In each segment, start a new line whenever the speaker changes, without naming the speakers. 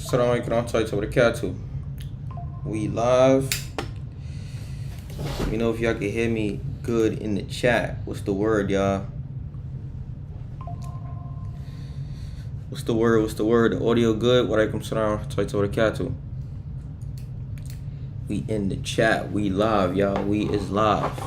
Assalamu alaikum warahmatullahi wabarakatuh. We live. Let me know if y'all can hear me good in the chat. What's the word, y'all? What's the word? What's the word? The audio good? Wa alaikum salam warahmatullahi wabarakatuh. We in the chat. We live, y'all. We is live.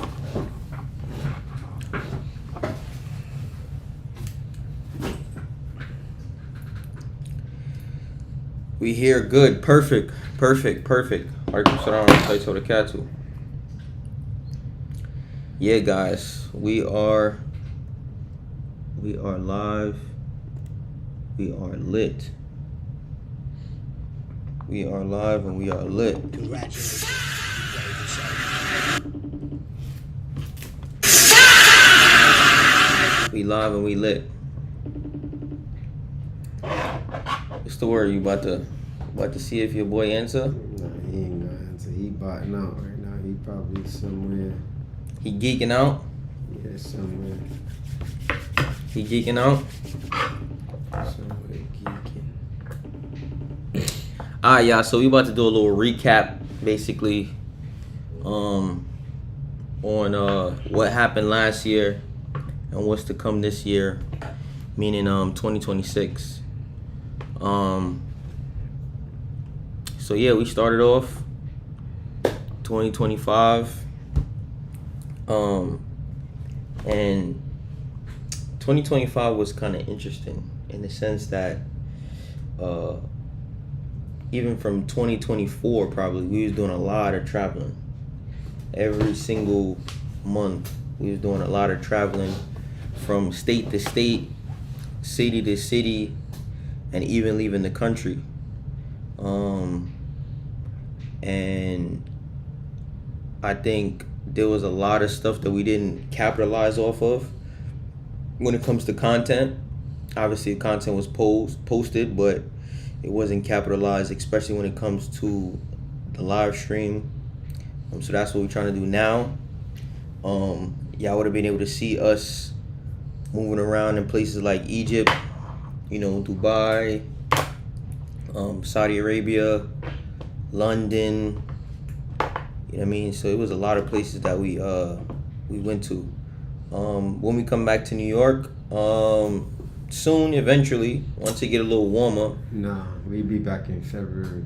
We here good. Perfect. Wa alaikum salam warahmatullahi wabarakatuh. Yeah, guys. We are live. We are lit. We are live and we are lit.
Congratulations.
We live and we lit. What's the word? You about to see if your boy answer?
Nah, he ain't gonna answer. He botting out right now. He probably somewhere.
He geeking out?
Yeah, somewhere.
He geeking out?
Somewhere geeking.
Alright, y'all, so we about to do a little recap basically on what happened last year and what's to come this year, meaning 2026. So yeah, we started off 2025 and 2025 was kind of interesting in the sense that even from 2024 probably we was doing a lot of traveling. Every single month we was doing a lot of traveling from state to state, city to city, and even leaving the country. And I think there was a lot of stuff that we didn't capitalize off of when it comes to content. Obviously the content was posted, but it wasn't capitalized, especially when it comes to the live stream. So that's what we're trying to do now. Y'all would have been able to see us moving around in places like Egypt, Dubai, Saudi Arabia, London. You know what I mean? So it was a lot of places that we went to. When we come back to New York, soon, eventually, once it get a little warmer.
Nah, we be back in February.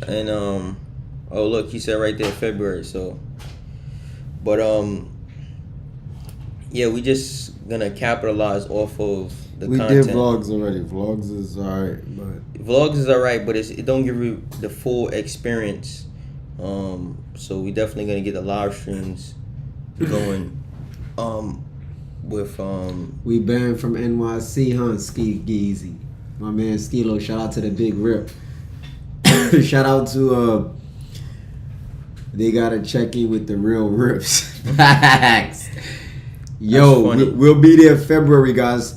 And oh look, he said right there February. So, but yeah, we just gonna capitalize off of the
we
content.
did vlogs already. Vlogs is alright, but
Vlogs is alright, but it don't give you the full experience. So we definitely gonna get the live streams going. With
we banned from NYC, huh? Ski Geezy, my man Skilo. Shout out to the Big Rip. Shout out to they gotta check in with the real rips. Facts. Yo, we'll be there February, guys.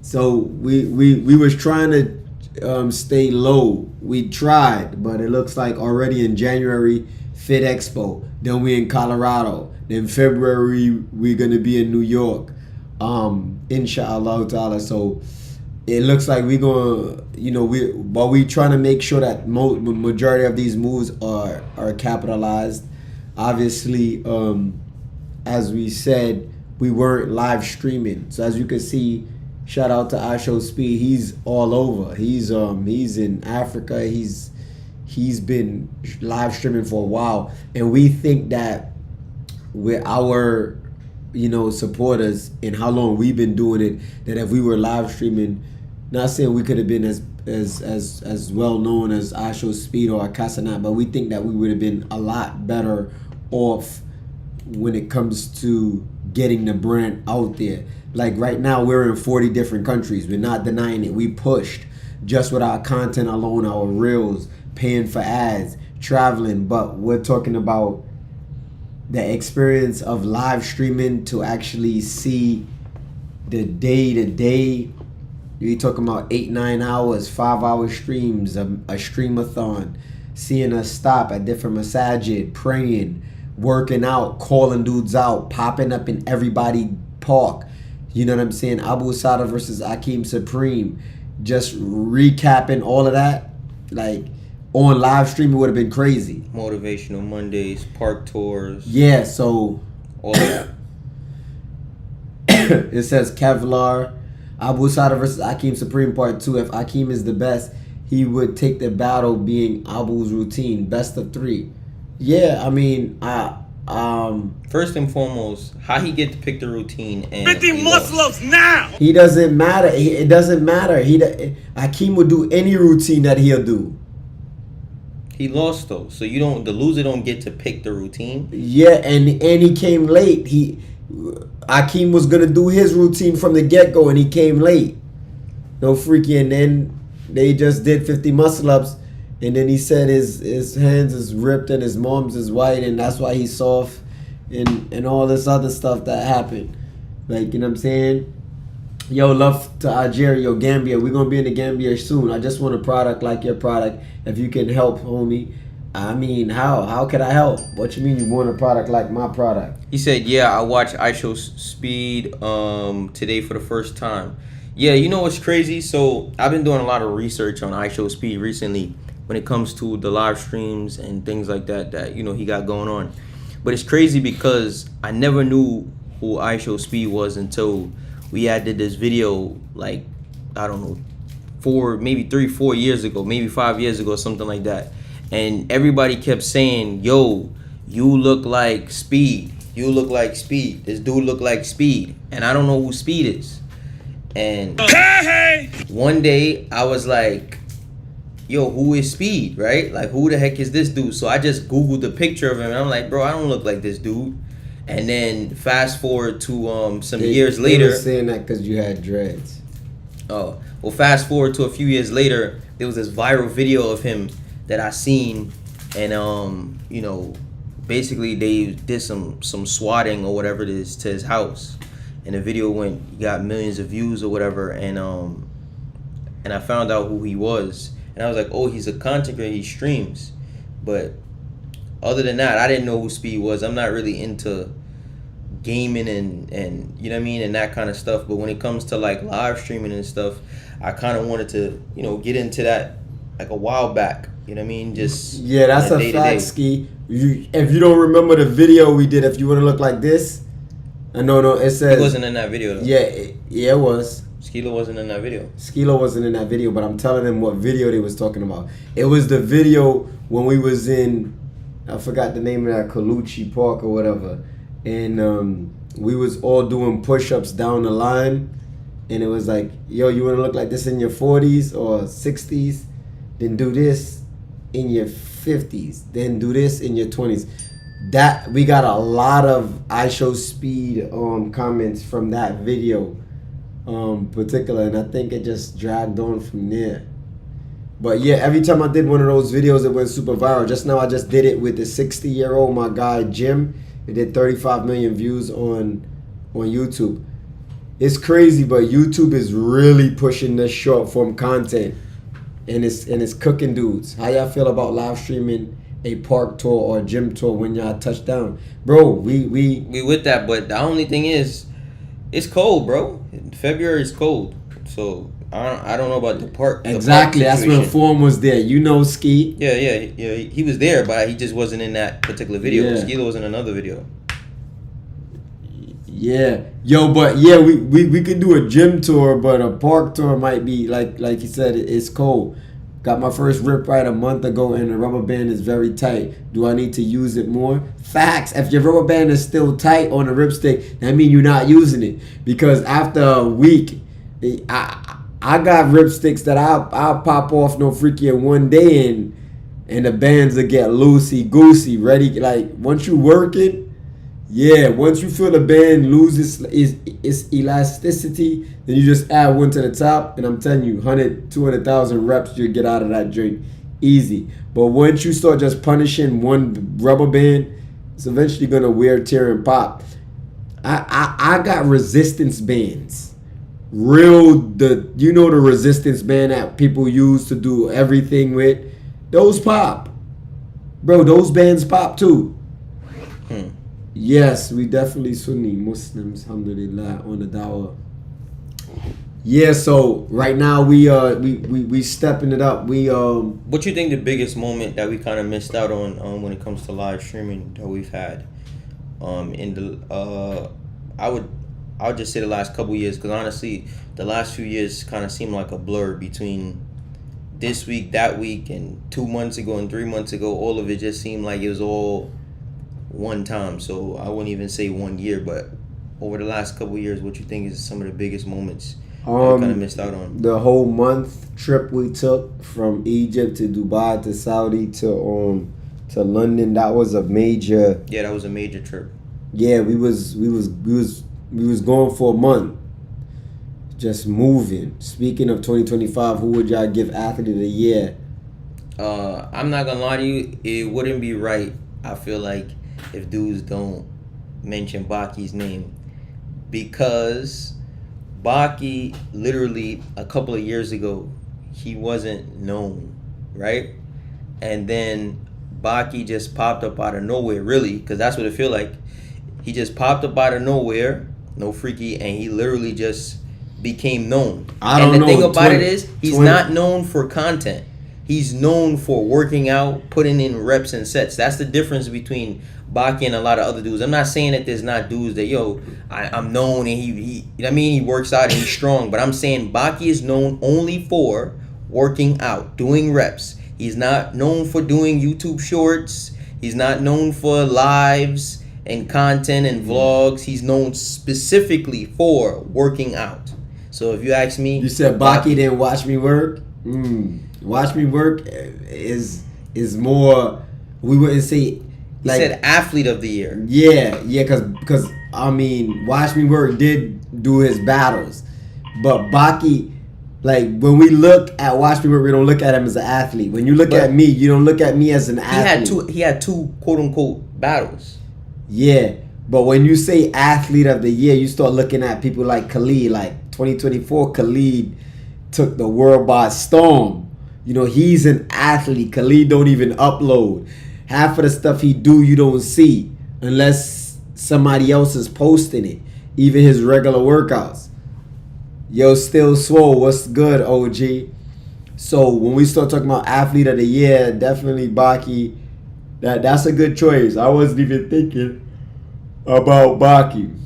So we was trying to stay low. We tried, but it looks like already in January, Fit Expo. Then we in Colorado. Then February we're gonna be in New York. Inshallah ta'ala. So it looks like we gonna, we trying to make sure that majority of these moves are capitalized. Obviously, as we said, we weren't live streaming. So as you can see, shout out to Asho Speed. He's all over. He's in Africa. He's been live streaming for a while, and we think that with our supporters and how long we've been doing it, that if we were live streaming, not saying we could have been as well known as Asho Speed or Casanat, but we think that we would have been a lot better off when it comes to getting the brand out there. Like right now we're in 40 different countries. We're not denying it. We pushed just with our content alone, our reels, paying for ads, traveling, but we're talking about the experience of live streaming to actually see the day-to-day. You're talking about 8-9 hours, 5-hour streams, a streamathon, seeing us stop at different masajid, praying, working out, calling dudes out, popping up in everybody park. You know what I'm saying? Abu Sada versus Akeem Supreme. Just recapping all of that. like on live stream, it would have been crazy.
Motivational Mondays, park tours.
Yeah, so
All of that.
it says Kevlar, Abu Sada versus Akeem Supreme Part 2. If Akeem is the best, he would take the battle being Abu's routine. Best of 3. Yeah, I mean,
First and foremost, how he get to pick the routine and
50 muscle-ups now!
he doesn't matter. It doesn't matter. Akeem will do any routine that he'll do.
He lost though, so you don't. The loser don't get to pick the routine.
Yeah, and he came late. Akeem was gonna do his routine from the get go, and he came late. No freaky, and then they just did 50 muscle ups, and then he said his hands is ripped and his mom's is white, and that's why he's soft, and all this other stuff that happened. Like, you know what I'm saying? Yo, love to Algeria, yo, Gambia. We're gonna be in the Gambia soon. I just want a product like your product. If you can help, homie. I mean, how can I help? What you mean you want a product like my product?
He said, "Yeah, I watched iShow Speed today for the first time." Yeah, you know what's crazy? So I've been doing a lot of research on iShow Speed recently when it comes to the live streams and things like that you know he got going on. But it's crazy because I never knew who iShow Speed was until we had did this video, like, I don't know, 4 years ago, maybe 5 years ago, something like that. And everybody kept saying, "Yo, you look like Speed. You look like Speed. This dude look like Speed." And I don't know who Speed is. And one day I was like, "Yo, who is Speed?" Right? Like, who the heck is this dude? So I just Googled the picture of him, and I'm like, "Bro, I don't look like this dude." And then fast forward to some years later.
They were saying that because you had dreads.
Oh, well, fast forward to a few years later, there was this viral video of him that I seen, and you know, basically they did some swatting or whatever it is to his house, and the video got millions of views or whatever, and I found out who he was, and I was like, oh, he's a content creator, he streams, but other than that, I didn't know who Speed was. I'm not really into gaming and you know what I mean, and that kind of stuff. But when it comes to like live streaming and stuff, I kind of wanted to, you know, get into that like a while back. You know what I mean? Just
yeah, that's a fact, Ski. If you don't remember the video we did, if you want to look like this, no, it says
he wasn't in that video though.
Yeah, it was.
Skilo wasn't in that video.
Skilo wasn't in that video, but I'm telling them what video they was talking about. It was the video when we was in, I forgot the name of that, Colucci Park or whatever, and we was all doing push-ups down the line, and it was like, yo, you want to look like this in your 40s or 60s, then do this in your 50s, then do this in your 20s. That we got a lot of iShow Speed comments from that video particular, and I think it just dragged on from there. But yeah, every time I did one of those videos, it went super viral. Just now I just did it with the 60-year-old, my guy Jim. It did 35 million views on YouTube. It's crazy, but YouTube is really pushing this short form content, and it's cooking dudes. How y'all feel about live streaming a park tour or a gym tour when y'all touch down? Bro, we
with that, but the only thing is, it's cold, bro. February is cold, so I don't know about the park.
Exactly, that's when Form was there. You know, Ski.
Yeah. He was there, but he just wasn't in that particular video.
Yeah.
Skilo was in another video.
Yeah, yo, but yeah, we could do a gym tour, but a park tour might be like you said. It's cold. Got my first rip right a month ago, and the rubber band is very tight. Do I need to use it more? Facts. If your rubber band is still tight on the ripstick, that means you're not using it. Because after a week, I got ripsticks that I'll pop off no freaky in one day, and the bands will get loosey goosey, ready. Like once you work it, yeah. Once you feel the band loses its elasticity, then you just add one to the top, and I'm telling you, 200,000 reps you'll get out of that drink easy. But once you start just punishing one rubber band, it's eventually gonna wear, tear, and pop. I got resistance bands. The resistance band that people use to do everything with, those pop, bro. Those bands pop too. Yes, we definitely Sunni Muslims, alhamdulillah, on the dawah. Yeah, so right now we stepping it up.
What you think the biggest moment that we kind of missed out on when it comes to live streaming that we've had? In the I would I would just say the last couple years, because honestly, the last few years kind of seem like a blur between this week, that week, and 2 months ago and 3 months ago. All of it just seemed like it was all one time. So I wouldn't even say 1 year, but over the last couple years, what you think is some of the biggest moments that we kind of missed out on?
The whole month trip we took from Egypt to Dubai to Saudi to London, that was a major.
Yeah, that was a major trip.
Yeah, we was going for a month, just moving. Speaking of 2025, who would y'all give athlete of the year?
I'm not gonna lie to you, it wouldn't be right. I feel like if dudes don't mention Baki's name, because Baki literally a couple of years ago he wasn't known, right? And then Baki just popped up out of nowhere, really, because that's what it feel like. He just popped up out of nowhere, no freaky, and he literally just became known.
I don't know.
And the thing about it is, he's not known for content. He's known for working out, putting in reps and sets. That's the difference between Baki and a lot of other dudes. I'm not saying that there's not dudes that, I'm known and he you know what I mean, he works out and he's strong. But I'm saying Baki is known only for working out, doing reps. He's not known for doing YouTube shorts. He's not known for lives and content and vlogs. He's known specifically for working out. So if you ask me,
you said Baki didn't watch me work. Watch me work is more. We wouldn't say.
Like, he said athlete of the year.
Yeah, because I mean, Watch Me Work did do his battles, but Baki, like when we look at Watch Me Work, we don't look at him as an athlete. When you look at me, you don't look at me as an athlete.
He had two quote unquote battles.
Yeah, but when you say athlete of the year, you start looking at people like Khalid. Like 2024, Khalid took the world by storm. You know, he's an athlete. Khalid don't even upload. Half of the stuff he do, you don't see unless somebody else is posting it. Even his regular workouts. Yo, Still Swole, what's good, OG? So when we start talking about athlete of the year, definitely Baki. That's a good choice. I wasn't even thinking about Baki.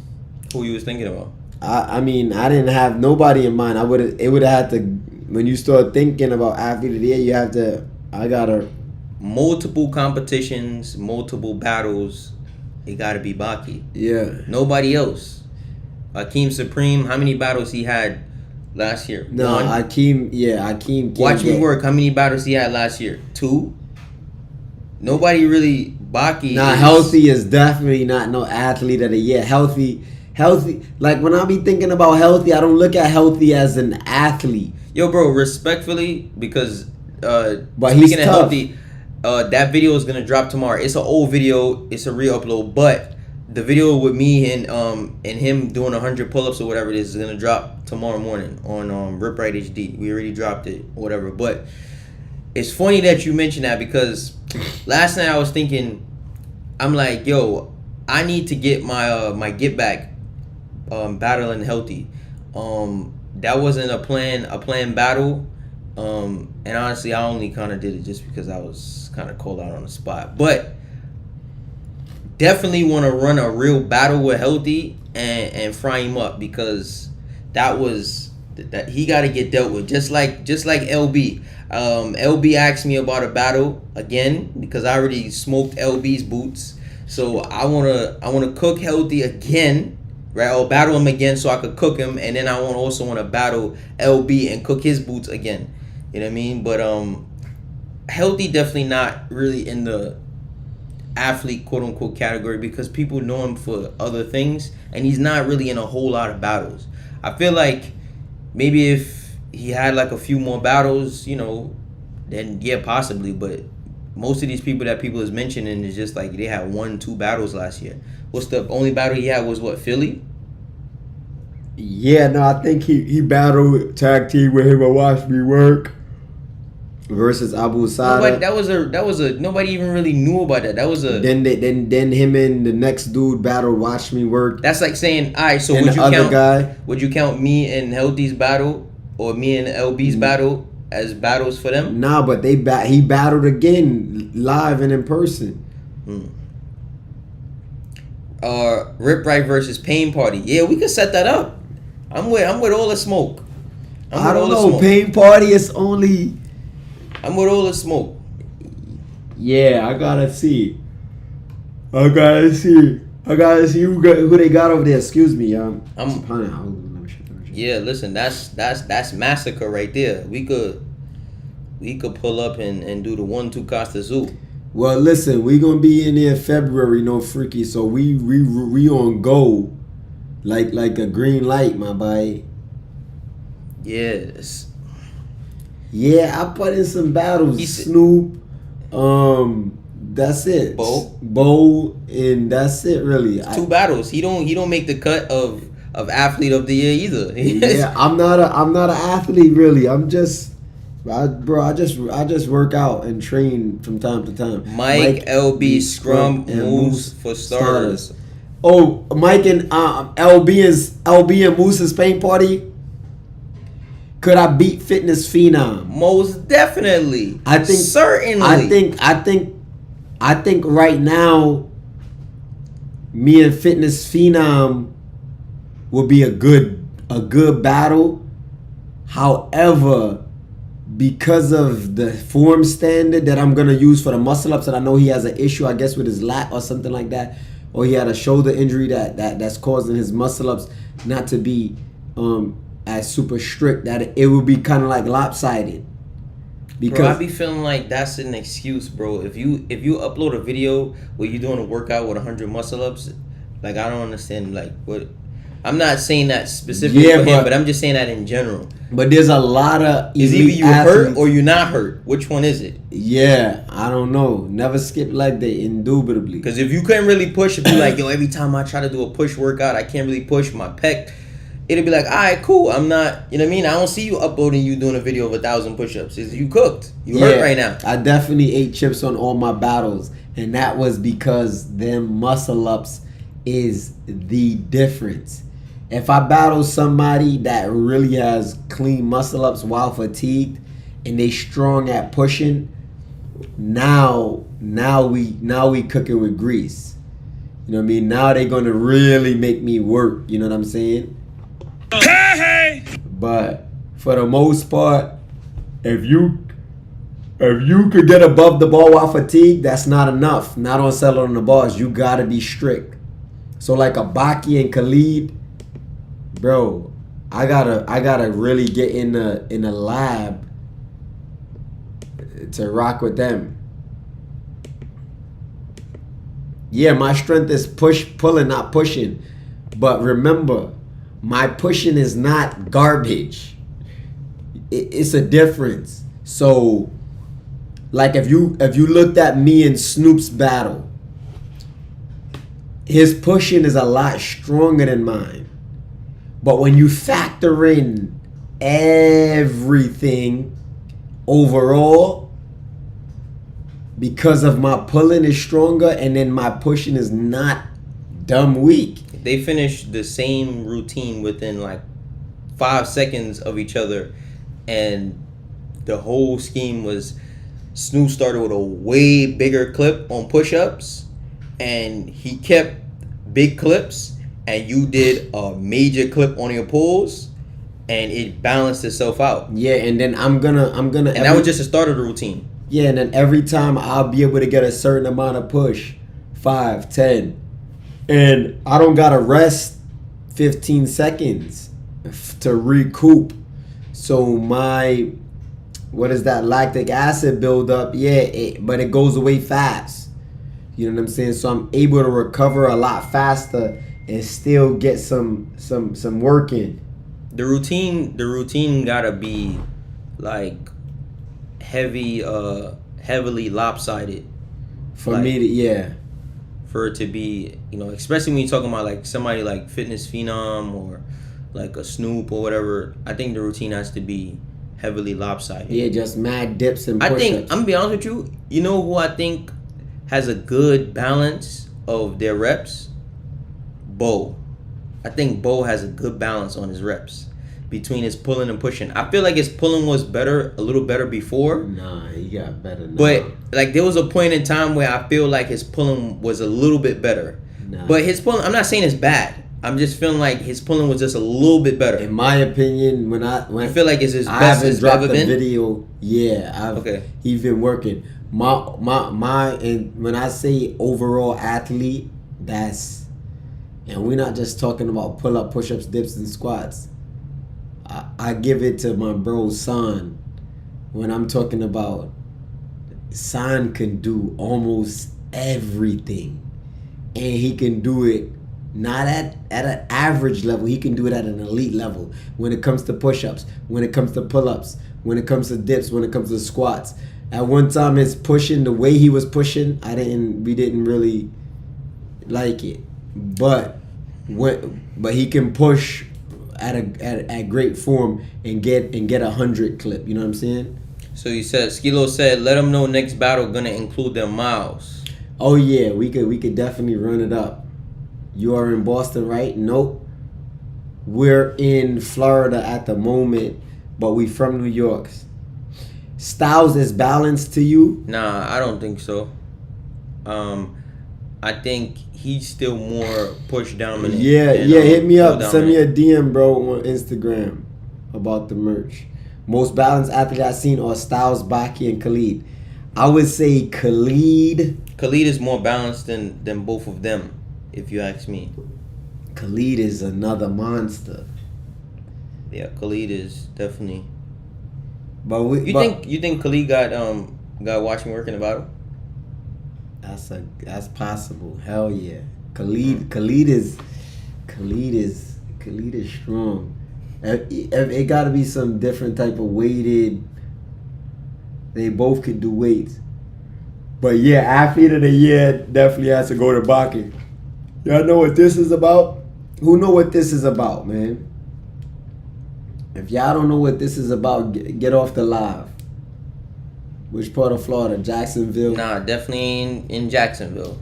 Who you was thinking about?
I mean, I didn't have nobody in mind. It would have had to. When you start thinking about athlete of the year, you have to. I gotta.
Multiple competitions, multiple battles. It gotta be Baki.
Yeah.
Nobody else. Akeem Supreme, how many battles he had last year?
No,
One.
Akeem.
Watch Me Work, how many battles he had last year? 2. Nobody really. Baki.
Healthy is definitely not no athlete of the year. Healthy. Like when I be thinking about healthy, I don't look at healthy as an athlete.
Yo, bro, respectfully, because
but
speaking
he's
of
tough.
healthy, that video is gonna drop tomorrow. It's an old video. It's a re-upload, but the video with me and him doing 100 pull-ups or whatever it is gonna drop tomorrow morning on Rip Right HD. We already dropped it, or whatever. But it's funny that you mentioned that, because last night I was thinking, I'm like, yo, I need to get my my get back battling healthy. That wasn't a planned battle. And honestly, I only kind of did it just because I was kind of called out on the spot. But definitely want to run a real battle with Healthy and fry him up, because that he got to get dealt with. Just like LB. LB asked me about a battle again because I already smoked LB's boots. So I wanna cook Healthy again, right? I'll battle him again so I could cook him, and then I also want to battle LB and cook his boots again. You know what I mean? But Healthy definitely not really in the athlete quote unquote category, because people know him for other things, and he's not really in a whole lot of battles. I feel like maybe if he had like a few more battles, then yeah, possibly. But most of these people that people is mentioning is just like they had 1-2 battles last year. What's the only battle he had was what, Philly?
Yeah, no, I think he battled tag team with him and Watch Me Work. versus Abu
Nobody,
Sada.
that was a nobody even really knew about that. That was a
Then him and the next dude battle. Watch me work.
that's like saying, all right, so
And
would
the
you
other
count
guy.
would you count me and Healthy's battle or me and LB's battle as battles for them?
Nah, but he battled again live and in person.
Rip Right versus Pain Party. Yeah, we could set that up. I'm with all the smoke.
I don't know. Pain Party is only.
I'm with all the smoke.
Yeah, I gotta see. I gotta see who they got over there. Excuse me,
Yeah, listen, that's massacre right there. We could pull up and do the 1-2 Costa Zoo.
Well, listen, we gonna be in there February, no freaky. So we on go, like a green light, my boy.
Yes.
Yeah, I put in some battles. Snoop, that's it. Bo, and that's it. Really,
it's 2 battles. He don't make the cut of athlete of the year either.
Yeah, I'm not an athlete really. I just work out and train from time to time.
Mike LB Scrum Moose for starters.
Oh, Mike and LB and Moose's Pain Party. Could I beat Fitness Phenom?
Most definitely.
I think
certainly.
I think right now, me and Fitness Phenom will be a good battle. However, because of the form standard that I'm gonna use for the muscle ups, and I know he has an issue, I guess, with his lat or something like that, or he had a shoulder injury that's causing his muscle ups not to be as super strict, that it would be kind of like lopsided.
Because bro, I be feeling like that's an excuse, bro. If you upload a video where you're doing a workout with 100 muscle ups, like I don't understand, like what. I'm not saying that specifically for him, but I'm just saying that in general.
But there's a lot of
is either you hurt or you're not hurt. Which one is it?
Yeah, I don't know. Never skip leg day, indubitably.
Because if you couldn't really push, if you like, yo, every time I try to do a push workout, I can't really push my pec. It'll be like, all right, cool. I'm not, you know what I mean? I don't see you uploading you doing a video of 1,000 push-ups. Is you cooked? You hurt right now?
I definitely ate chips on all my battles, and that was because them muscle ups is the difference. If I battle somebody that really has clean muscle ups while fatigued, and they strong at pushing, now we cooking with grease. You know what I mean? Now they're gonna really make me work. You know what I'm saying?
Hey!
But for the most part, if you could get above the ball while fatigued, that's not enough. Not on settling the balls. You gotta be strict. So like a Baki and Khalid, bro, I gotta really get in the lab to rock with them. Yeah, my strength is pulling, not pushing. But remember, my pushing is not garbage. It's a difference. So, like if you looked at me and Snoop's battle, his pushing is a lot stronger than mine. But when you factor in everything overall, because of my pulling is stronger and then my pushing is not dumb weak.
They finished the same routine within like 5 seconds of each other, and the whole scheme was Snoop started with a way bigger clip on push-ups, and he kept big clips, and you did a major clip on your pulls, and it balanced itself out.
Yeah, and then I'm gonna.
And that was just the start of the routine.
Yeah, and then every time I'll be able to get a certain amount of push, 5, 10. And I don't gotta rest 15 seconds to recoup. So my, what is that, lactic acid buildup? Yeah, but it goes away fast. You know what I'm saying? So I'm able to recover a lot faster and still get some work in.
The routine gotta be like heavily lopsided.
For me to, yeah.
For it to be, you know, especially when you're talking about like somebody like Fitness Phenom or like a Snoop or whatever, I think the routine has to be heavily lopsided.
Yeah, just mad dips and
I
push-ups.
think I'm gonna be honest with you. You know who I think has a good balance of their reps? Bo. I think Bo has a good balance on his reps between his pulling and pushing. I feel like his pulling was a little better before.
Nah, he got better now.
But like there was a point in time where I feel like his pulling was a little bit better.
Nah.
But his pulling, I'm not saying it's bad. I'm just feeling like his pulling was just a little bit better.
In my opinion, when
I feel like it's his
I
best
haven't
it's
dropped
ever
a
been.
video. Yeah,
Okay.
He's been working. And when I say overall athlete, and we're not just talking about pull up, push ups, dips, and squats. I give it to my bro San when I'm talking about San can do almost everything, and he can do it not at an average level. He can do it at an elite level when it comes to push-ups, when it comes to pull-ups, when it comes to dips, when it comes to squats. At one time, his pushing, the way he was pushing, we didn't really like it, but he can push at great form and get 100 clip. You know what I'm saying?
So you said Skilo said, let them know next battle gonna include their miles.
Oh yeah, we could definitely run it up. You are in Boston, right? Nope. We're in Florida at the moment, but we from New York. Styles is balanced to you?
Nah, I don't think so. I think he's still more push dominant.
Yeah,
than,
hit me up.
pull
Send me
dominant.
a DM, bro, on Instagram about the merch. Most balanced athlete I've seen are Styles, Baki, and Khalid. I would say Khalid
Khalid is more balanced than both of them, if you ask me.
Khalid is another monster.
Yeah, Khalid is definitely.
But
You think Khalid got watch me work in the battle?
that's possible. Hell yeah. Khalid is strong. It got to be some different type of weighted. They both could do weights. But yeah, athlete of the year definitely has to go to Baki. Y'all know what this is about? Who know what this is about, man? If y'all don't know what this is about, get off the live. Which part of Florida? Jacksonville?
Nah, definitely in Jacksonville.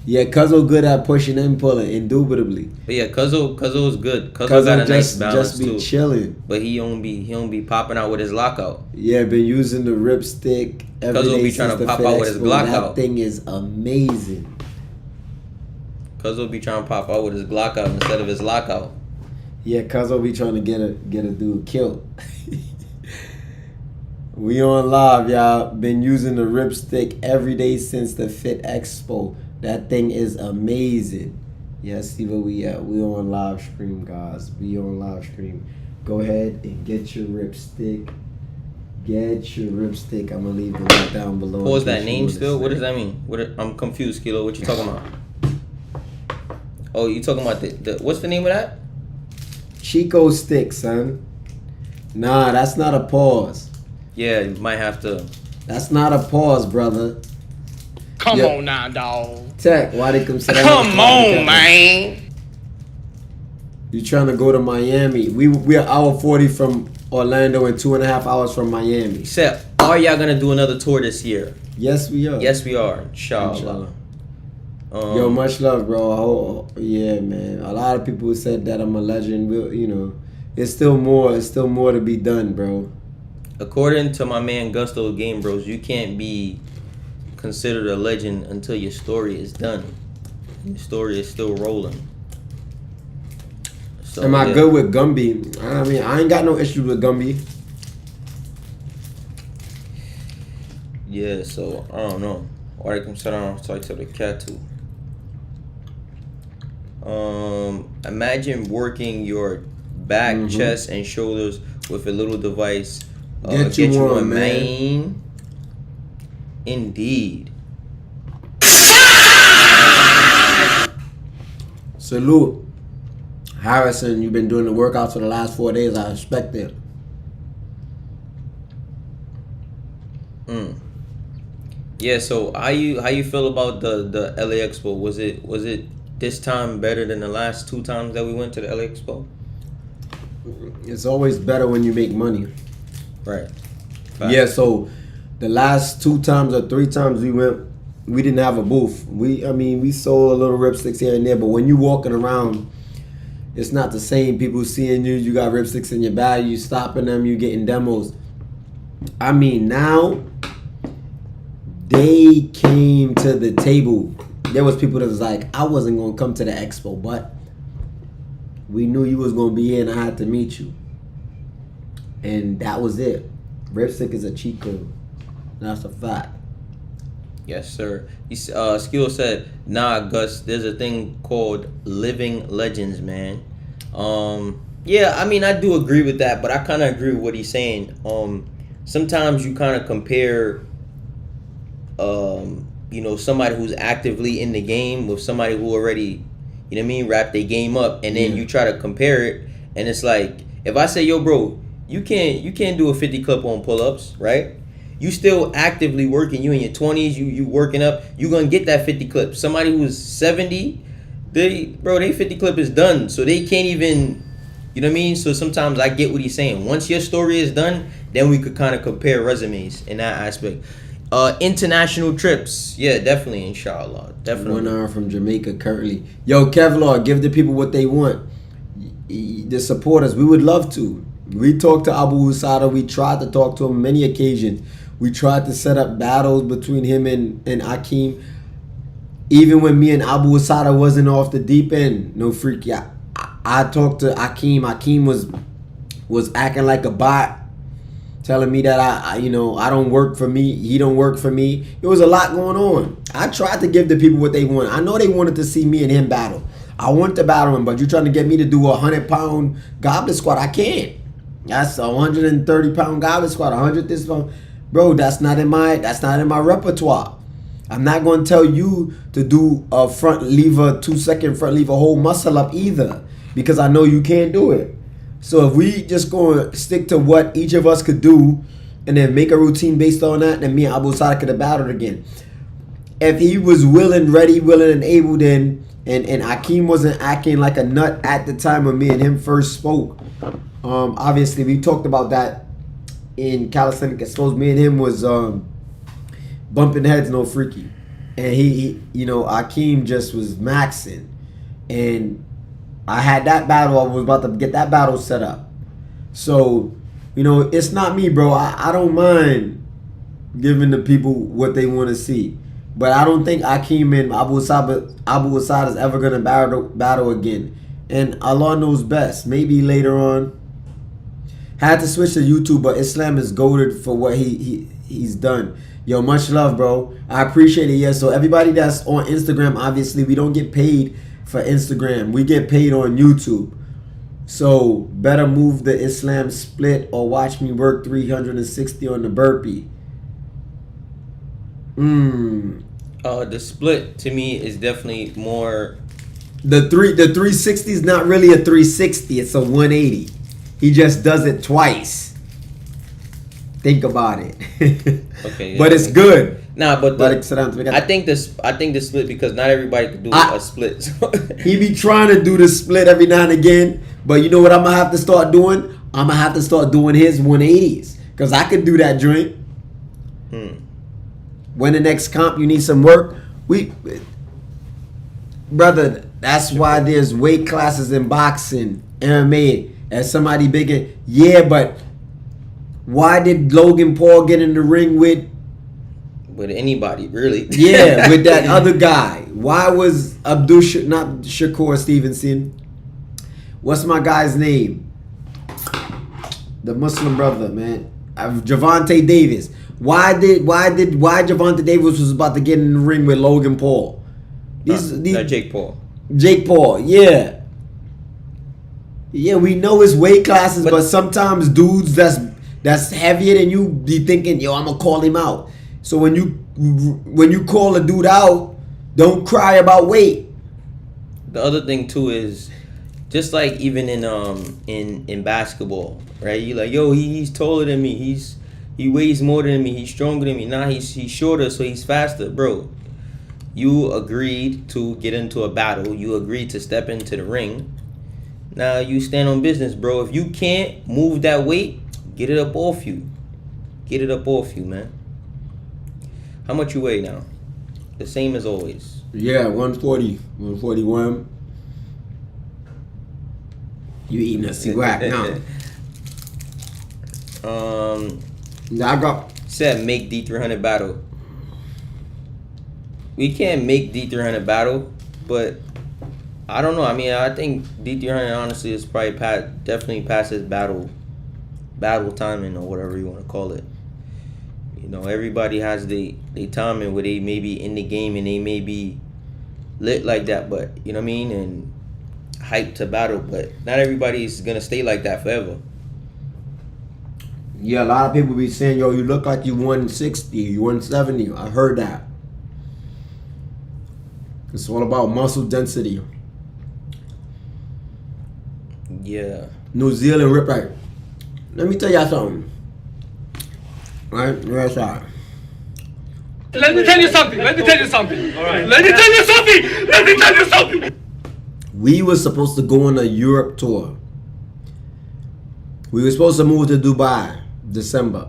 Yeah, Cuzzo good at pushing and pulling, indubitably.
But yeah, Cuzzo is good. Cuzzo
Cuzzo
got a nice balance
just be
too.
chilling.
But he don't be popping out with his lockout.
Yeah, been using the ripstick every
Cuzzo
day
be
since
trying to
the
pop
Fit
out with his
Expo.
Glock
That
out.
thing is amazing.
Cuzzo be trying to pop out with his Glock out instead of his lockout.
Yeah, Cuzzo be trying to get a dude killed. We on live, y'all. Been using the ripstick every day since the Fit Expo. That thing is amazing. Yeah, see where we at. We on live stream, guys. We on live stream. Go ahead and get your ripstick. Get your ripstick. I'm gonna leave the link down below.
What was
in case
that
you
name
wanna
still? What
see.
does that mean? I'm confused, Kilo. What you talking about? Oh, you talking about the what's the name of that?
Chico stick, son. Nah, that's not a pause.
Yeah, you might have to.
That's not a pause, brother.
Come
Yeah.
on now, dog.
Tech, why they come say that?
Come on, man.
You trying to go to Miami? We're hour 40 from Orlando and 2.5 hours from Miami.
He said, are y'all gonna do another tour this year?
Yes, we are.
Yes, we are. Inshallah.
Inshallah. Yo, much love, bro. Yeah, man. A lot of people said that I'm a legend. It's still more to be done, bro.
According to my man Gusto Game Bros, you can't be considered a legend until your story is done. Your story is still rolling. So,
Am I
yeah.
good with Gumby? I mean, I ain't got no issue with Gumby.
Yeah, so I don't know. Walaikum salam to the cat too. Imagine working your back, chest, and shoulders with a little device.
Get you one, man.
Indeed.
Salute. Harrison, you've been doing the workouts for the last 4 days. I respect it.
Yeah, so how you feel about the LA Expo? Was it this time better than the last 2 times that we went to the LA Expo?
It's always better when you make money.
Right.
Yeah, so the last 2 times or 3 times we went, we didn't have a booth. We sold a little ripsticks here and there, but when you walking around, it's not the same. People seeing you, you got ripsticks in your bag, you stopping them, you getting demos. I mean, now they came to the table. There was people that was like, I wasn't gonna come to the expo, but we knew you was gonna be here, and I had to meet you. And that was it. Ripstick is a cheat code. That's a fact.
Yes, sir. Skilo said, "Nah, Gus. There's a thing called living legends, man." Yeah, I mean, I do agree with that, but I kind of agree with what he's saying. Sometimes you kind of compare, somebody who's actively in the game with somebody who already, you know what I mean, wrap their game up, and then you try to compare it, and it's like, if I say, yo, bro, you can't do a 50 clip on pull-ups, right? You still actively working. You in your 20s. You working up. You gonna get that 50 clip. Somebody who's 70, they 50 clip is done. So they can't even, you know what I mean. So sometimes I get what he's saying. Once your story is done, then we could kind of compare resumes in that aspect. International trips, yeah, definitely, inshallah, definitely.
1 hour from Jamaica currently. Yo, Kevlar, give the people what they want. The supporters, we would love to. We talked to Abu Usada. We tried to talk to him many occasions. We tried to set up battles between him and Akeem. Even when me and Abu Usada wasn't off the deep end, no freak. Yeah, I talked to Akeem. Akeem was acting like a bot, telling me that I don't work for me. He don't work for me. There was a lot going on. I tried to give the people what they want. I know they wanted to see me and him battle. I want to battle him, but you're trying to get me to do a 100-pound goblet squat. I can't. That's a 130-pound goblet squat. 100 this pound. Bro, that's not in my repertoire. I'm not going to tell you to do a front lever, 2-second front lever whole muscle up either, because I know you can't do it. So if we just going to stick to what each of us could do and then make a routine based on that, then me and Abu Sada could have battled again. If he was willing, ready, willing, and able, then, and Akeem wasn't acting like a nut at the time when me and him first spoke. Obviously, we talked about that in Calisthenic Exposed. Me and him was bumping heads, no freaky. And he Akeem just was maxing. And I had that battle. I was about to get that battle set up. So, it's not me, bro. I don't mind giving the people what they want to see. But I don't think Akeem and Abu Asad is ever going to battle again. And Allah knows best. Maybe later on. Had to switch to YouTube, but Islam is goated for what he's done. Yo, much love, bro. I appreciate it. Yeah, so everybody that's on Instagram, obviously, we don't get paid for Instagram. We get paid on YouTube. So, better move the Islam split or watch me work 360 on the burpee.
The split, to me, is definitely more...
The 360 is not really a 360. It's a 180. He just does it twice. Think about it.
Okay, yeah,
but it's good.
Nah, but
I
think the split, because not everybody can do a split. So.
He be trying to do the split every now and again, but you know what I'm gonna have to start doing? I'm gonna have to start doing his 180s, cause I could do that joint. When the next comp you need some work, brother. That's why there's weight classes in boxing, MMA. As somebody bigger, yeah, but why did Logan Paul get in the ring with
anybody, really?
Yeah, with that other guy? Why was not Shakur Stevenson? What's my guy's name? The Muslim brother, man. Javante Davis. Why Javante Davis was about to get in the ring with Logan Paul?
Jake Paul.
Jake Paul, yeah. Yeah, we know it's weight classes, but sometimes dudes that's heavier than you be thinking, yo, I'm gonna call him out. So when you call a dude out, don't cry about weight.
The other thing too is just like even in basketball, right? You like, yo, he's taller than me. He weighs more than me. He's stronger than me. Nah, he's shorter, so he's faster, bro. You agreed to get into a battle. You agreed to step into the ring. Now you stand on business, bro. If you can't move that weight, Get it up off you. Get it up off you, man. How much you weigh now? The same as always.
Yeah, 140, 141. You eating a cigwack now? I got.
Said make D300 battle. We can't make D300 battle, but I don't know. I mean, I think D300 honestly is probably definitely past his battle timing or whatever you want to call it. You know, everybody has the timing where they may be in the game and they may be lit like that, but you know what I mean, and hyped to battle. But not everybody's gonna stay like that forever.
Yeah, a lot of people be saying, yo, you look like you 160, you 170. I heard that. It's all about muscle density.
Yeah.
New Zealand rip right. Let me tell y'all something. Right? Yes, sir.
Let me tell you something. All right. Let me tell you something.
We were supposed to go on a Europe tour. We were supposed to move to Dubai, December.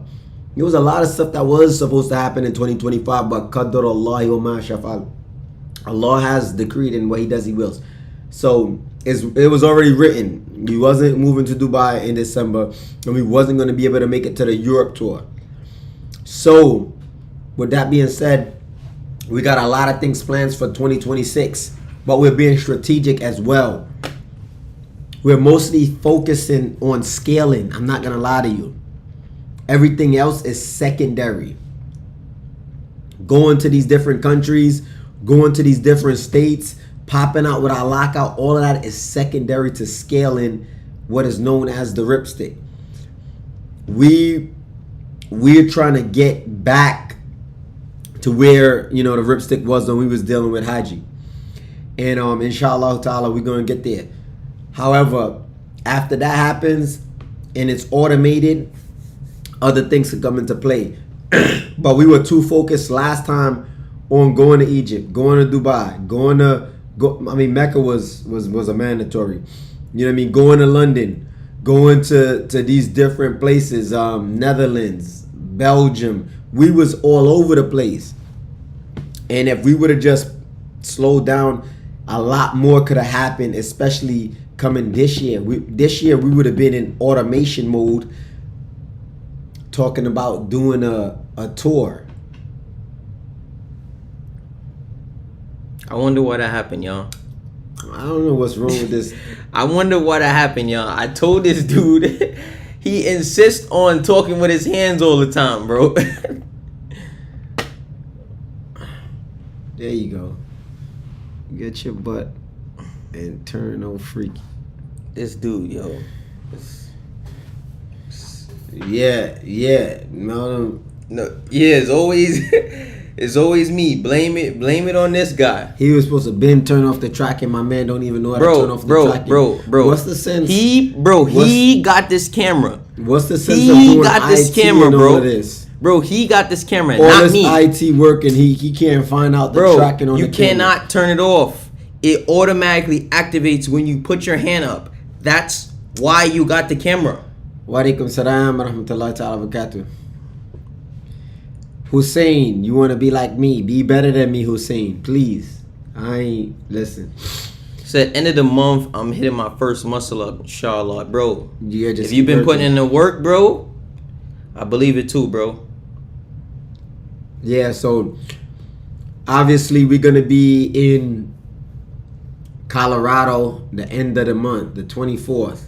There was a lot of stuff that was supposed to happen in 2025, but Qadar Allah wa ma shafa'al. Allah has decreed, and what He does, He wills. So it was already written. We wasn't moving to Dubai in December, and we wasn't going to be able to make it to the Europe tour. So, with that being said, we got a lot of things planned for 2026, but we're being strategic as well. We're mostly focusing on scaling. I'm not going to lie to you. Everything else is secondary. Going to these different countries, going to these different states, popping out with our lockout, all of that is secondary to scaling what is known as the ripstick. We're trying to get back to where, you know, the ripstick was when we was dealing with Haji. And inshallah ta'ala, we're going to get there. However, after that happens and it's automated, other things could come into play. But we were too focused last time on going to Egypt, going to Dubai, Mecca was a mandatory. You know what I mean? Going to London, going to these different places, Netherlands, Belgium. We was all over the place. And if we would have just slowed down, a lot more could have happened, especially coming this year. This year we would have been in automation mode, talking about doing a tour.
I wonder what happened, y'all.
I don't know what's wrong with this.
I wonder what happened, y'all. I told this dude, he insists on talking with his hands all the time, bro.
There you go. Get your butt and turn on freaky.
This dude, yo.
Yeah. No.
Yeah, it's always me. Blame it on this guy.
He was supposed to been turn off the tracking. My man don't even know how to turn off the tracking.
Bro.
What's the sense?
He got this camera.
What's the sense of doing IT
camera,
and
bro.
all of this?
Bro, he got this camera,
all
not
this
me.
IT work and he can't find out the tracking on the camera.
You cannot turn it off. It automatically activates when you put your hand up. That's why you got the camera.
Wa alaikum salam wa rahmatullahi ta'ala wa barakatuh. Hussein, you want to be like me. Be better than me, Hussein. Please. Listen.
Said end of the month, I'm hitting my first muscle up, inshallah. Bro,
Yeah, just
if you've been
keep
putting
working.
in the work, bro, I believe it too, bro.
Yeah, so obviously we're going to be in Colorado the end of the month, the 24th.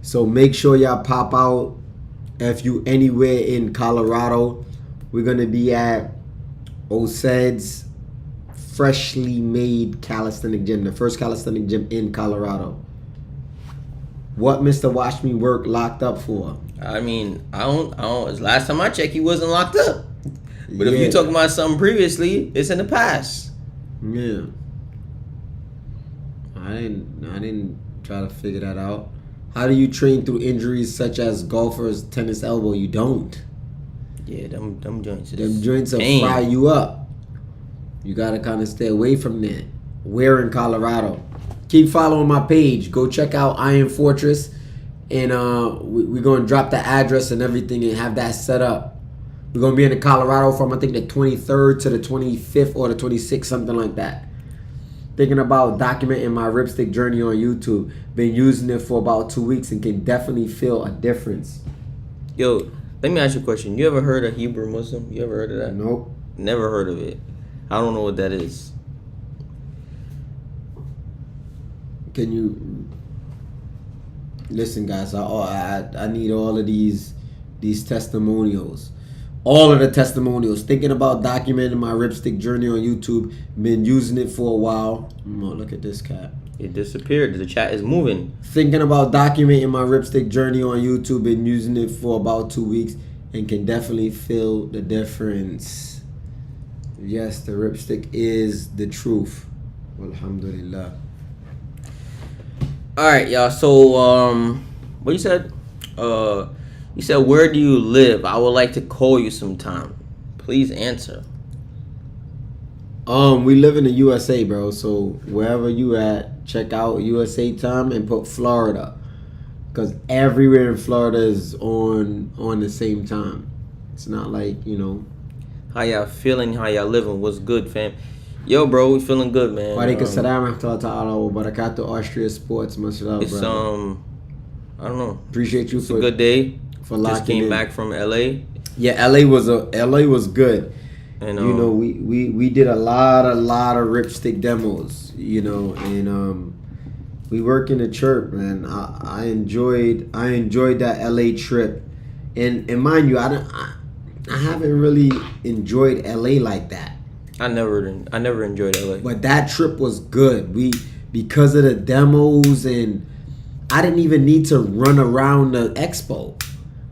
So make sure y'all pop out if you anywhere in Colorado. We're going to be at Osed's freshly made calisthenic gym, the first calisthenic gym in Colorado. What Mr. Watch Me Work locked up for?
I mean, I don't. Last time I checked, he wasn't locked up. But if
Yeah.
you're talking about something previously, it's in the past.
Yeah. I didn't try to figure that out. How do you train through injuries such as golfer's tennis elbow? You don't.
Yeah, them joints.
Them joints will
pain.
fry you up. You gotta kind of stay away from that. We're in Colorado. Keep following my page. Go check out Iron Fortress. and we're gonna drop the address and everything and have that set up. We're gonna be in Colorado from I think the 23rd to the 25th or the 26th, something like that. Thinking about documenting my ripstick journey on YouTube. Been using it for about 2 weeks and can definitely feel a difference.
Yo, let me ask you a question. You ever heard of Hebrew Muslim? You ever heard of that?
Nope.
Never heard of it. I don't know what that is.
Can you listen, guys? I need all of these testimonials. All of the testimonials. Thinking about documenting my ripstick journey on YouTube. Been using it for a while. Oh, look at this cat.
It disappeared. The chat is moving.
Thinking about documenting my ripstick journey on YouTube. Been using it for about 2 weeks and can definitely feel the difference. Yes, the ripstick is the truth. Alhamdulillah.
All right, y'all. So, what you said? You said, where do you live? I would like to call you sometime. Please answer.
We live in the USA, bro. So wherever you at, check out USA time and put Florida, because everywhere in Florida is on the same time. It's not like, you know.
How y'all feeling? How y'all living? What's good, fam? Yo, bro, we feeling good, man.
Walaikum salam wa rahmatullahi ta'ala wa barakatuh. Austria Sports, mashallah,
It's
brother.
I don't know.
Appreciate you
It's
for
a good day.
for
Just
locking
came
in.
back from LA,
Yeah, LA was good.
and
You know, we did a lot of ripstick demos, you know, and we work in the church, man. I enjoyed that LA trip, and mind you, I haven't really enjoyed LA like that.
I never enjoyed LA.
But that trip was good. Because of the demos, and I didn't even need to run around the expo.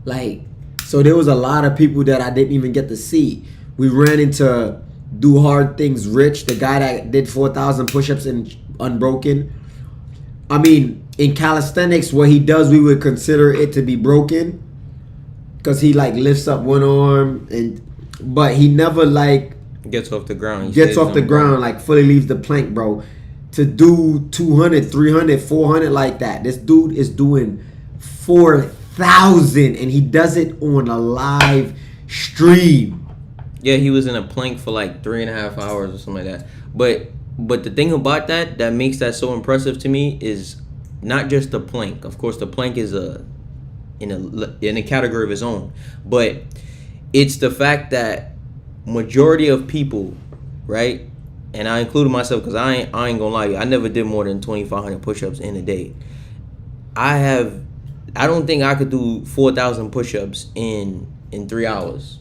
Like, so there was a lot of people that I didn't even get to see. We ran into Do Hard Things Rich, the guy that did 4,000 push-ups in Unbroken. I mean, in calisthenics, what he does, we would consider it to be broken, because he like lifts up one arm, but he never like
Gets off the ground. He
gets
stays
off the
on
ground, like fully leaves the plank, bro. To do 200, 300, 400 like that, this dude is doing 4,000, and he does it on a live stream.
Yeah, he was in a plank for like 3.5 hours or something like that. But the thing about that makes that so impressive to me is not just the plank. Of course, the plank is in a category of its own, but it's the fact that majority of people, right? And I included myself, because I ain't gonna lie to you, I never did more than 2,500 push-ups in a day. I don't think I could do 4,000 push-ups in 3 hours.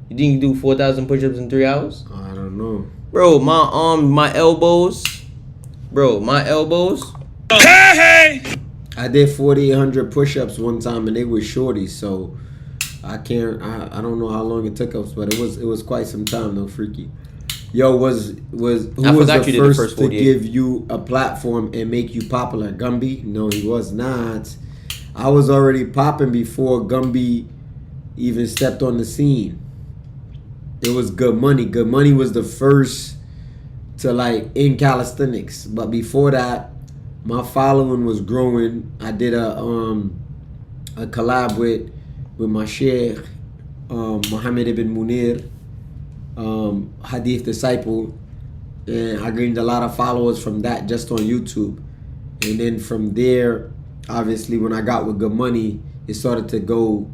You think you can do 4,000 push-ups in 3 hours?
I don't know.
Bro, my elbows.
Hey!
I did 4,800 push-ups one time, and they were shorties, so I don't know how long it took us, but it was quite some time though, freaky. Yo, who was the first to
48.
give you a platform and make you popular? Gumby? No, he was not. I was already popping before Gumby even stepped on the scene. It was Good Money. Good Money was the first to like in calisthenics, but before that, my following was growing. I did a collab with my sheikh, Muhammad ibn Munir, Hadith disciple, and I gained a lot of followers from that just on YouTube. And then from there, obviously, when I got with Good Money, it started to go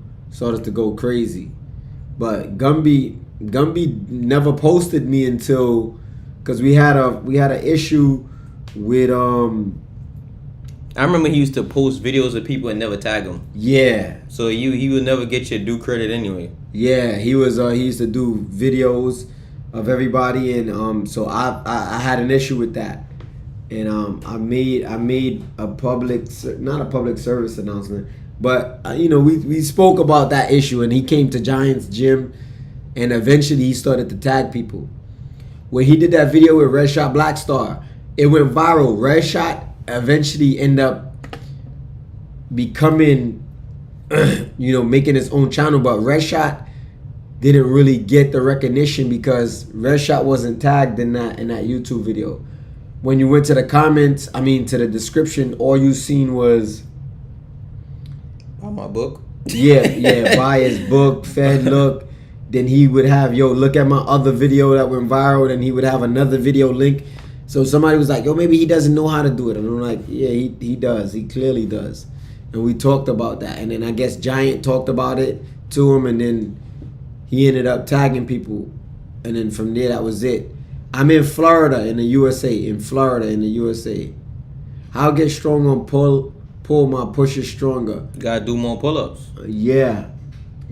crazy. But Gumby never posted me until, because we had an issue with
I remember he used to post videos of people and never tag them.
Yeah.
So he would never get your due credit anyway.
Yeah, he used to do videos of everybody, and so I had an issue with that, and I made a not a public service announcement, but we spoke about that issue, and he came to Giants Gym, and eventually he started to tag people. When he did that video with Red Shot Black Star, it went viral. Red Shot eventually ended up becoming, making his own channel, but Red Shot didn't really get the recognition because Red Shot wasn't tagged in that YouTube video. When you went to the comments, to the description, all you seen was
my book.
Yeah, buy his book, Fed Look. Then he would have, look at my other video that went viral. Then he would have another video link. So somebody was like, maybe he doesn't know how to do it. And I'm like, yeah, he does. He clearly does. And we talked about that. And then I guess Giant talked about it to him. And then he ended up tagging people. And then from there, that was it. I'm in Florida in the USA. How get strong on pull my pushes stronger.
You gotta do more pull-ups.
Yeah.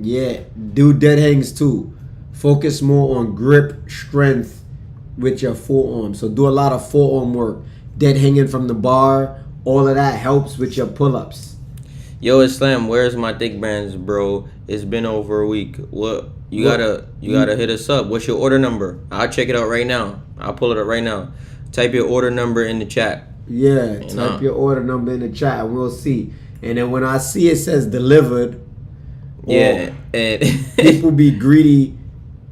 Do dead hangs too. Focus more on grip strength with your forearm. So do a lot of forearm work. Dead hanging from the bar. All of that helps with your pull-ups.
Yo, Islam, where's my thick bands, bro? It's been over a week. What you gotta hit us up. What's your order number? I'll check it out right now. I'll pull it up right now. Type your order number in the chat.
Yeah, type your order number in the chat and we'll see. And then when I see it says delivered,
yeah, and
people be greedy,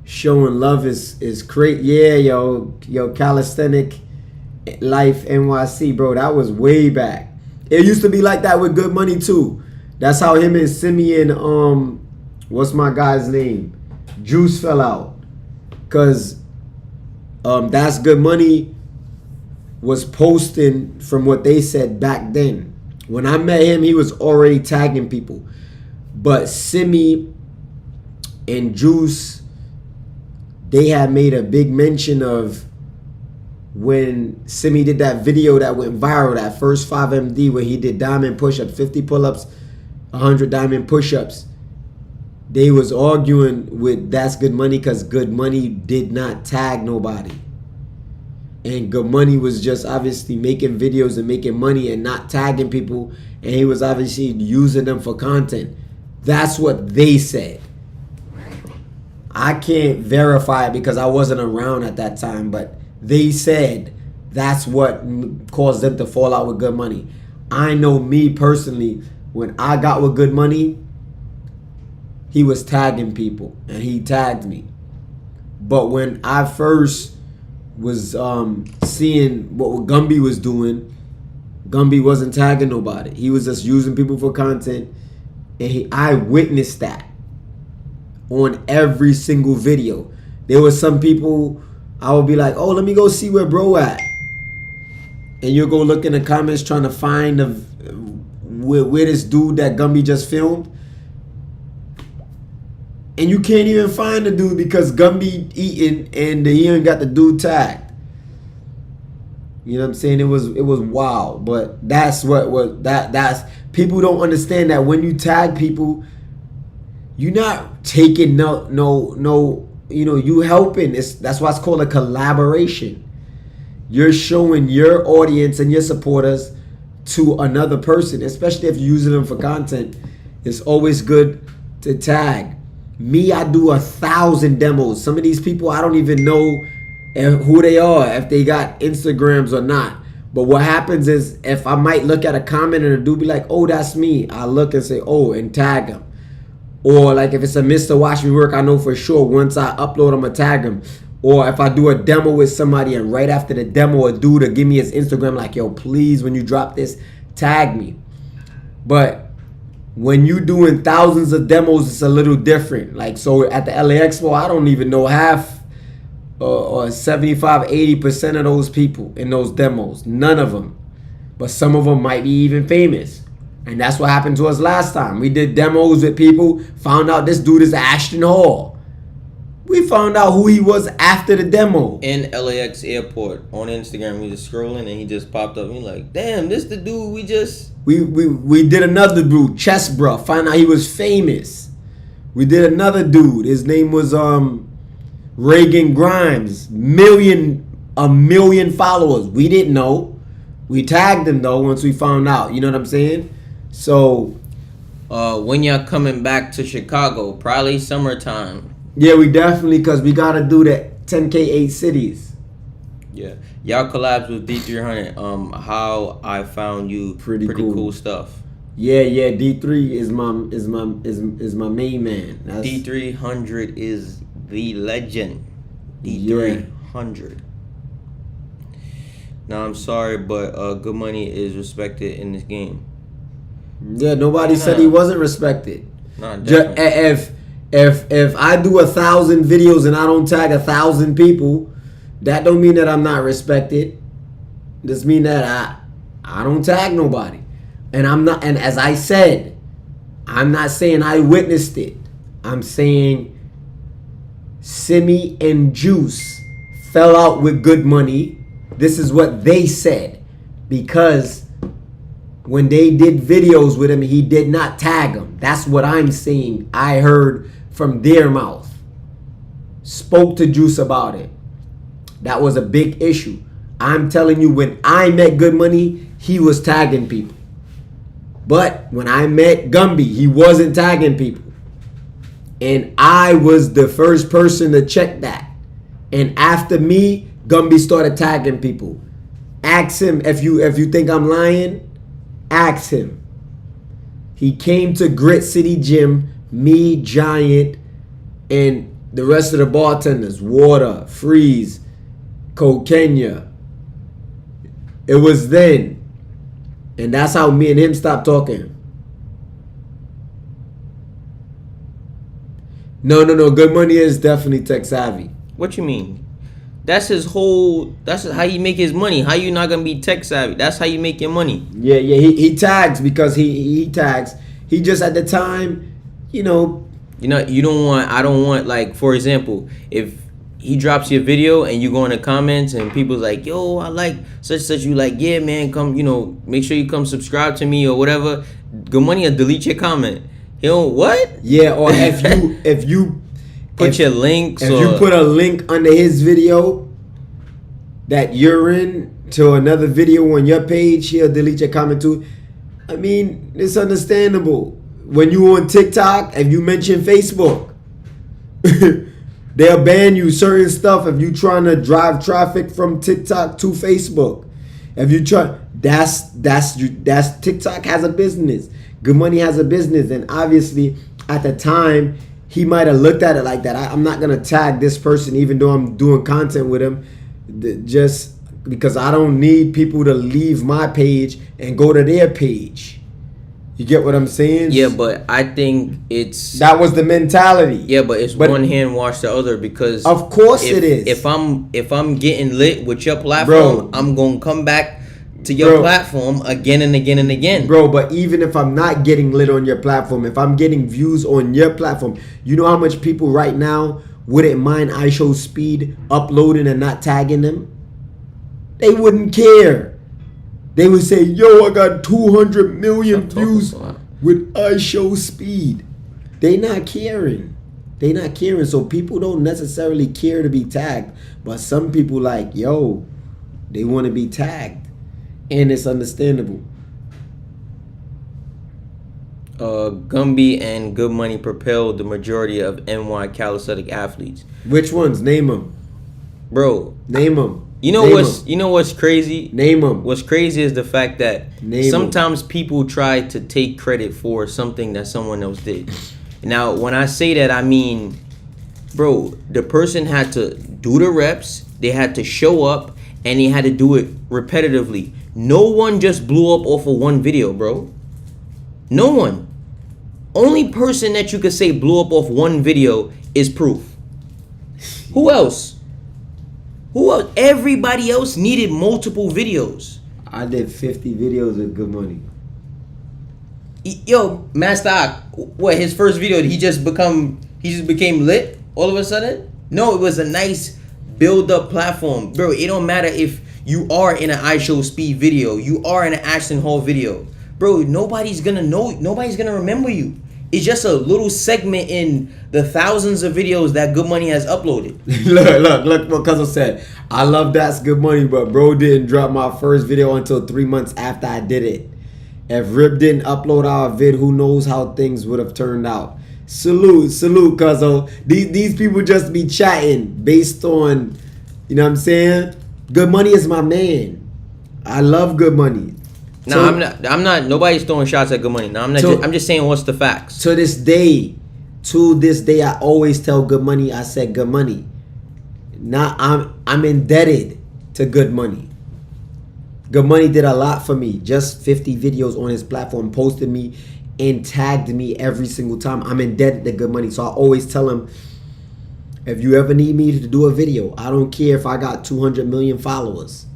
showing love is great. Yeah, yo, calisthenic life NYC, bro. That was way back. It used to be like that with Good Money too. That's how him and Simeon, what's my guy's name? Juice fell out. Cause That's Good Money was posting from what they said back then. When I met him, he was already tagging people. But Simi and Juice, they had made a big mention of when Simi did that video that went viral, that first 5MD where he did diamond push-ups, 50 pull-ups, 100 diamond push-ups. They was arguing with That's Good Money because Good Money did not tag nobody. And Good Money was just obviously making videos and making money and not tagging people. And he was obviously using them for content. That's what they said. I can't verify it because I wasn't around at that time, but they said that's what caused them to fall out with Good Money. I know me personally, when I got with Good Money, he was tagging people and he tagged me. But when I first was seeing what Gumby was doing, Gumby wasn't tagging nobody. He was just using people for content, and I witnessed that on every single video. There was some people I would be like, oh, let me go see where bro at. And you'll go look in the comments trying to find where this dude that Gumby just filmed. And you can't even find the dude because Gumby eating and he ain't got the dude tagged. You know what I'm saying? It was wild. But that's that's people don't understand that when you tag people, you're not taking no you helping. That's why it's called a collaboration. You're showing your audience and your supporters to another person, especially if you're using them for content. It's always good to tag. Me, I do 1,000 demos. Some of these people, I don't even know who they are, if they got Instagrams or not. But what happens is, if I might look at a comment and a dude be like, oh, that's me. I look and say, oh, and tag him. Or like if it's a Mr. Watch Me Work, I know for sure once I upload, I'm going to tag him. Or if I do a demo with somebody and right after the demo, a dude will give me his Instagram like, yo, please, when you drop this, tag me. But when you doing thousands of demos, it's a little different. Like, so at the LA Expo, I don't even know half or 75, 80% of those people in those demos. None of them. But some of them might be even famous. And that's what happened to us last time. We did demos with people, found out this dude is Ashton Hall. We found out who he was after the demo.
In LAX airport on Instagram, we just scrolling and he just popped up. We like, damn, this the dude we just...
We did another dude, Chess Bruh. Found out he was famous. We did another dude. His name was Reagan Grimes. A million followers. We didn't know. We tagged him though once we found out. You know what I'm saying? So
when y'all coming back to Chicago? Probably summertime.
Yeah, we definitely, because we got to do that 10K 8 cities.
Yeah. Y'all collabs with D300. How I found you. Pretty cool stuff.
Yeah, D3 is my main man. That's...
D300 is the legend. D300. Now I'm sorry, but Good Money is respected in this game.
Yeah, nobody said he wasn't respected.
Nah,
If I do 1,000 videos and I don't tag 1,000 people, that don't mean that I'm not respected. This mean that I don't tag nobody, and I'm not. And as I said, I'm not saying I witnessed it. I'm saying Simi and Juice fell out with Good Money. This is what they said, because when they did videos with him, he did not tag them. That's what I'm saying. I heard from their mouth. Spoke to Juice about it. That was a big issue. I'm telling you, when I met Good Money, he was tagging people. But when I met Gumby, he wasn't tagging people. And I was the first person to check that. And after me, Gumby started tagging people. Ask him if you think I'm lying. Ask him. He came to Grit City Gym, me, Giant, and the rest of the bartenders. Water, Freeze, Kokenya. It was then. And that's how me and him stopped talking. No. Good Money is definitely tech savvy.
What you mean? That's how you make his money. How you not gonna be tech savvy? That's how you make your money.
Yeah. He tags because he tags. He just at the time,
I don't want, like, for example, if he drops your video and you go in the comments and people's like, yo, I like such, you like, yeah, man, come, make sure you come subscribe to me or whatever. Good Money will delete your comment. What?
Yeah, or if you
put your links.
If you put a link under his video that you're in to another video on your page, he'll delete your comment too. I mean, it's understandable. When you on TikTok, if you mention Facebook, they'll ban you certain stuff if you trying to drive traffic from TikTok to Facebook. If you try, that's TikTok has a business. Good Money has a business, and obviously at the time he might have looked at it like that. I'm not gonna tag this person even though I'm doing content with him, just because I don't need people to leave my page and go to their page. You get what I'm saying?
Yeah, but I think
that was the mentality.
Yeah, but one hand wash the other, because
of course it is.
If I'm getting lit with your platform, bro, I'm gonna come back to your platform again and again and again.
Bro, but even if I'm not getting lit on your platform, if I'm getting views on your platform, you know how much people right now wouldn't mind iShowSpeed uploading and not tagging them? They wouldn't care. They would say, yo, I got 200 million views with iShowSpeed. They not caring. So people don't necessarily care to be tagged. But some people like, yo, they want to be tagged. And it's understandable.
Gumby and Good Money propelled the majority of NY calisthenic athletes.
Which ones? Name them.
Bro.
Name them.
You know what's crazy?
Name them.
What's crazy is the fact that sometimes people try to take credit for something that someone else did. Now, when I say that, I mean, bro, the person had to do the reps, they had to show up, and they had to do it repetitively. No one just blew up off of one video, bro. No one. Only person that you could say blew up off one video is Proof. Who else? Everybody else needed multiple videos.
I did 50 videos with Good Money.
Yo, Master, what, his first video, he just became lit all of a sudden? No, it was a nice build-up platform. Bro, it don't matter if you are in an iShowSpeed video, you are in an Ashton Hall video. Bro, nobody's gonna know, nobody's gonna remember you. It's just a little segment in the thousands of videos that Good Money has uploaded.
Look what Cousin said. I love That's Good Money, but bro didn't drop my first video until 3 months after I did it. If Rip didn't upload our vid, who knows how things would have turned out. Salute, Cousin. These people just be chatting based on, you know what I'm saying? Good Money is my man. I love Good Money.
No, I'm not. Nobody's throwing shots at Good Money. No, I'm not. I'm just saying what's the facts.
To this day, I always tell Good Money. I said Good Money. Now I'm indebted to Good Money. Good Money did a lot for me. Just 50 videos on his platform, posted me and tagged me every single time. I'm indebted to Good Money. So I always tell him, if you ever need me to do a video, I don't care if I got 200 million followers,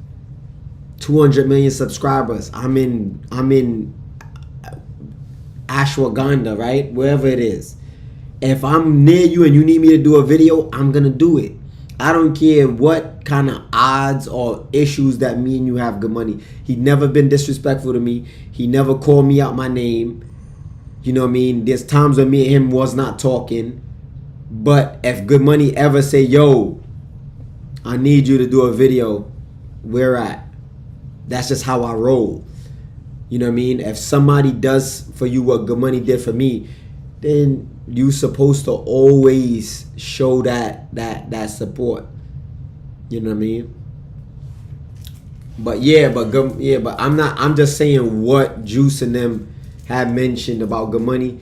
200 million subscribers. I'm in Ashwagandha, right? Wherever it is. If I'm near you and you need me to do a video, I'm going to do it. I don't care what kind of odds or issues that me and you have. Good Money. He never been disrespectful to me. He never called me out my name. You know what I mean? There's times when me and him was not talking. But if Good Money ever say, yo, I need you to do a video, where at? That's just how I roll. You know what I mean? If somebody does for you what Good Money did for me, then you supposed to always show that support. You know what I mean? But I'm just saying what Juice and them had mentioned about Good Money.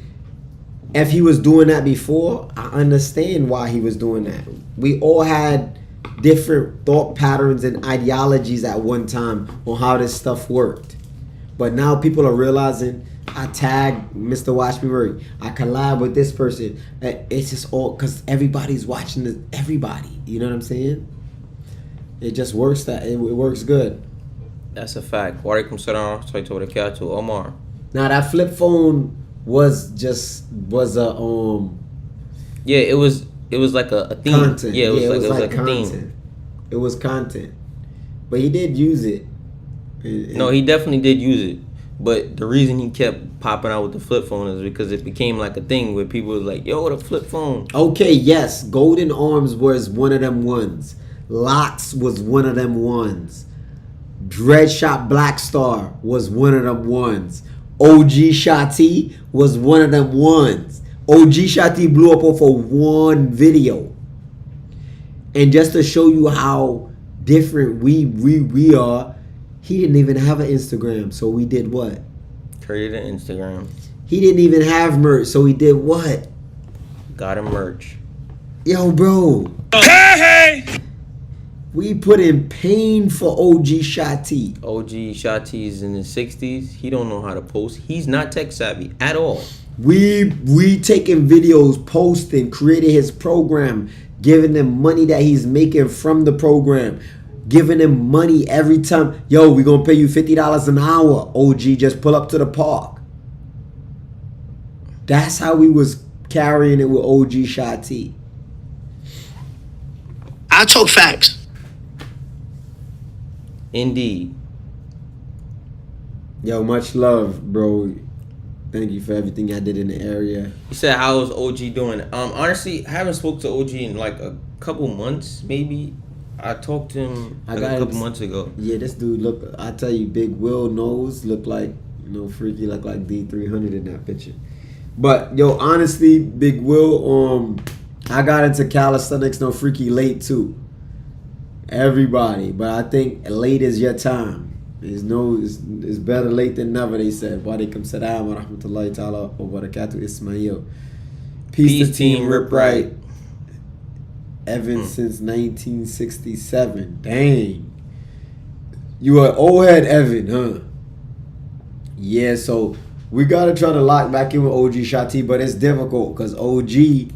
If he was doing that before, I understand why he was doing that. We all had different thought patterns and ideologies at one time on how this stuff worked. But now people are realizing, I tag Mr. Watch Me Work, I collab with this person. It's just all because everybody's watching this, everybody. You know what I'm saying? It just works. It works good.
That's a fact. Walaikum salam wa rahmatullahi wa barakatuh. Omar.
Now that flip phone was a
Yeah, it was like a theme.
Content.
Yeah, it was like a
content.
theme.
It was content. But he did use it.
No, he definitely did use it. But the reason he kept popping out with the flip phone is because it became like a thing where people was like, yo, the flip phone.
Okay, yes. Golden Arms was one of them ones. Locks was one of them ones. Dreadshot Black Star was one of them ones. OG Shotty was one of them ones. OG Shotty blew up off of one video. And just to show you how different we are, he didn't even have an Instagram. So we did what?
Created an Instagram.
He didn't even have merch. So he did what?
Got him merch.
Yo, bro.
Hey!
We put in pain for OG Shotty.
OG Shotty's in his 60s. He don't know how to post. He's not tech savvy at all.
We taking videos, posting, created his program, giving him money that he's making from the program, giving him money every time. Yo, we gonna pay you $50 an hour. OG, just pull up to the park. That's how we was carrying it with OG Shotty.
I talk facts.
Indeed.
Yo, much love, bro. Thank you for everything I did in the area.
He said, "How is OG doing?" Honestly, I haven't spoke to OG in like a couple months, maybe. I talked to him a couple months ago.
Yeah, this dude look. I tell you, Big Will nose look like Freaky look like D300 in that picture. But yo, honestly, Big Will, I got into calisthenics Freaky late too. Everybody, but I think late is your time. It's better late than never, they said. Walaikum salam wa rahmatullahi ta'ala wa barakatuh, Ismail. Peace to Team Rip Right. Evan since 1967. Dang. You an old head, Evan, huh? Yeah, so we gotta try to lock back in with OG Shotty, but it's difficult because OG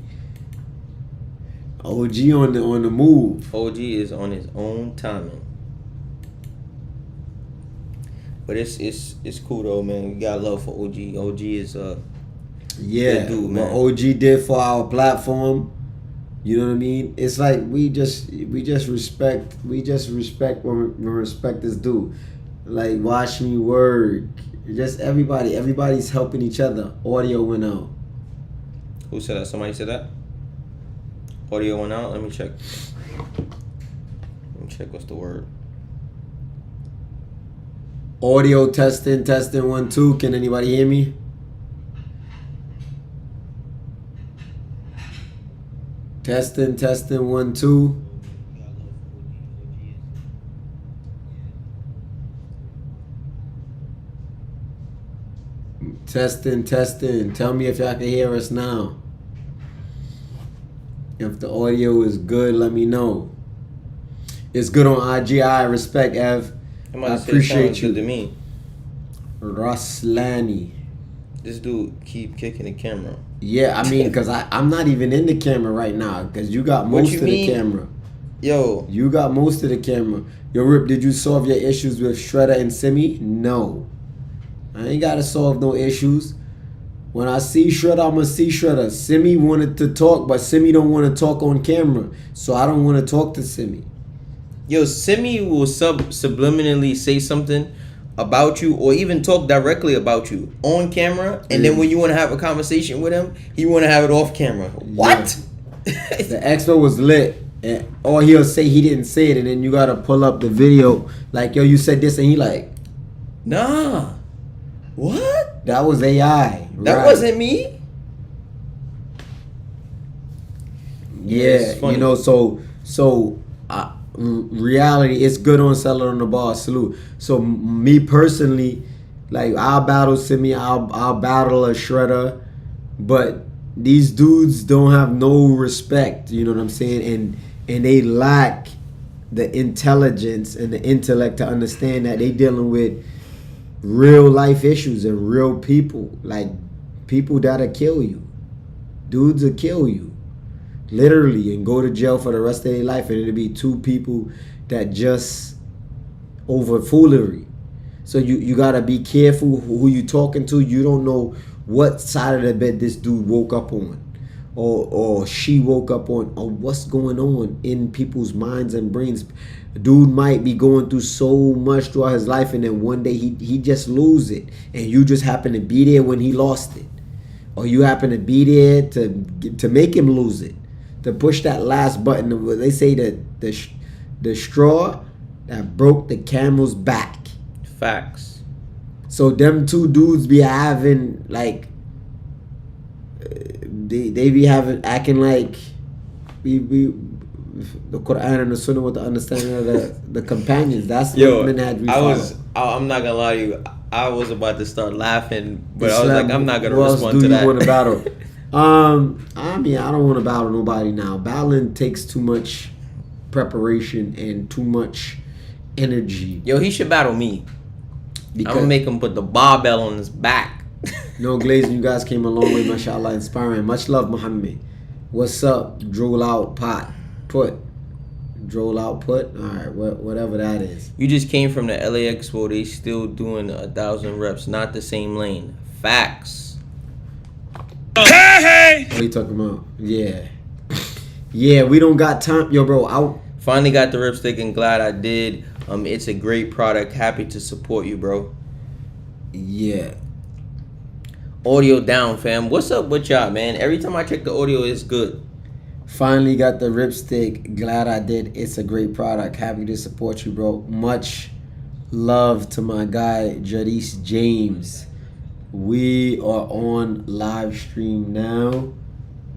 on the move.
OG is on his own timing. But it's cool though, man. We got love for OG. OG is good dude, man.
What OG did for our platform, you know what I mean? It's like we just respect when respect is due. Like Watch Me Work. Just everybody's helping each other. Audio went out.
Who said that? Somebody said that? Audio went out? Let me check. What's the word?
Audio testing 1 2. Can anybody hear me? Testing 1 2. Testing. Tell me if y'all can hear us now. If the audio is good, let me know. It's good on IG. I respect, Ev.
I'm
I
about to say,
appreciate
sounds good to
you.
me.
Raslani.
This dude keep kicking the camera.
Yeah, I mean, because I'm not even in the camera right now, because you got
What
most
you
of the
mean?
camera.
Yo,
You got most of the camera. Yo, Rip, did you solve your issues with Shredder and Simi? No. I ain't got to solve no issues. When I see Shredder, I'm going to see Shredder. Simi wanted to talk, but Simi don't want to talk on camera. So I don't want to talk to Simi.
yo, Simi will subliminally say something about you, or even talk directly about you on camera, and then when you want to have a conversation with him, he want to have it off camera. What?
The expo was lit. Or he'll say he didn't say it, and then you got to pull up the video. Like, yo, you said this, and he like,
Nah. What?
that was AI.
That
Right.
wasn't me.
Yeah,
it's funny.
you know, so reality, it's good on Seller on the Ball. Salute. So me personally, like, I'll battle Simi, I'll battle a Shredder, but these dudes don't have no respect. You know what I'm saying? And they lack the intelligence and the intellect to understand that they dealing with real life issues and real people, like people that'll kill you. Dudes will kill you. Literally, and go to jail for the rest of their life, and it'll be two people that just over foolery. So you gotta be careful who you talking to. You don't know what side of the bed this dude woke up on, or she woke up on, or what's going on in people's minds and brains. Dude might be going through so much throughout his life, and then one day he just lose it, and you just happen to be there when he lost it, or you happen to be there to make him lose it. To push that last button. They say that the straw that broke the camel's back.
Facts.
So them two dudes be having like they be having acting like we the Quran and the Sunnah with the understanding of the companions. That's
Yo,
what Minhaj we follow.
I'm not gonna lie to you. I was about to start laughing, but I was like, I'm not gonna
Who else
respond
do
to
you
that.
want to battle? I mean, I don't want to battle nobody now. Battling takes too much preparation and too much energy.
Yo, he should battle me. I'm
Because
gonna make him put the barbell on his back.
no, Glaze, you guys came a long way, mashallah, inspiring. Much love, Muhammad. What's up? Drool out pot. Put. Drool out put? Alright, whatever that is.
You just came from the LA Expo. They still doing 1,000 reps, not the same lane. Facts.
What are you talking about? Yeah. Yeah, we don't got time. Yo, bro, out.
Finally got the ripstick and glad I did. It's a great product. Happy to support you, bro.
Yeah.
Audio down, fam. What's up with y'all, man? Every time I check the audio, it's good.
Finally got the ripstick. Glad I did. It's a great product. Happy to support you, bro. Much love to my guy, Jadis James. We are on live stream now,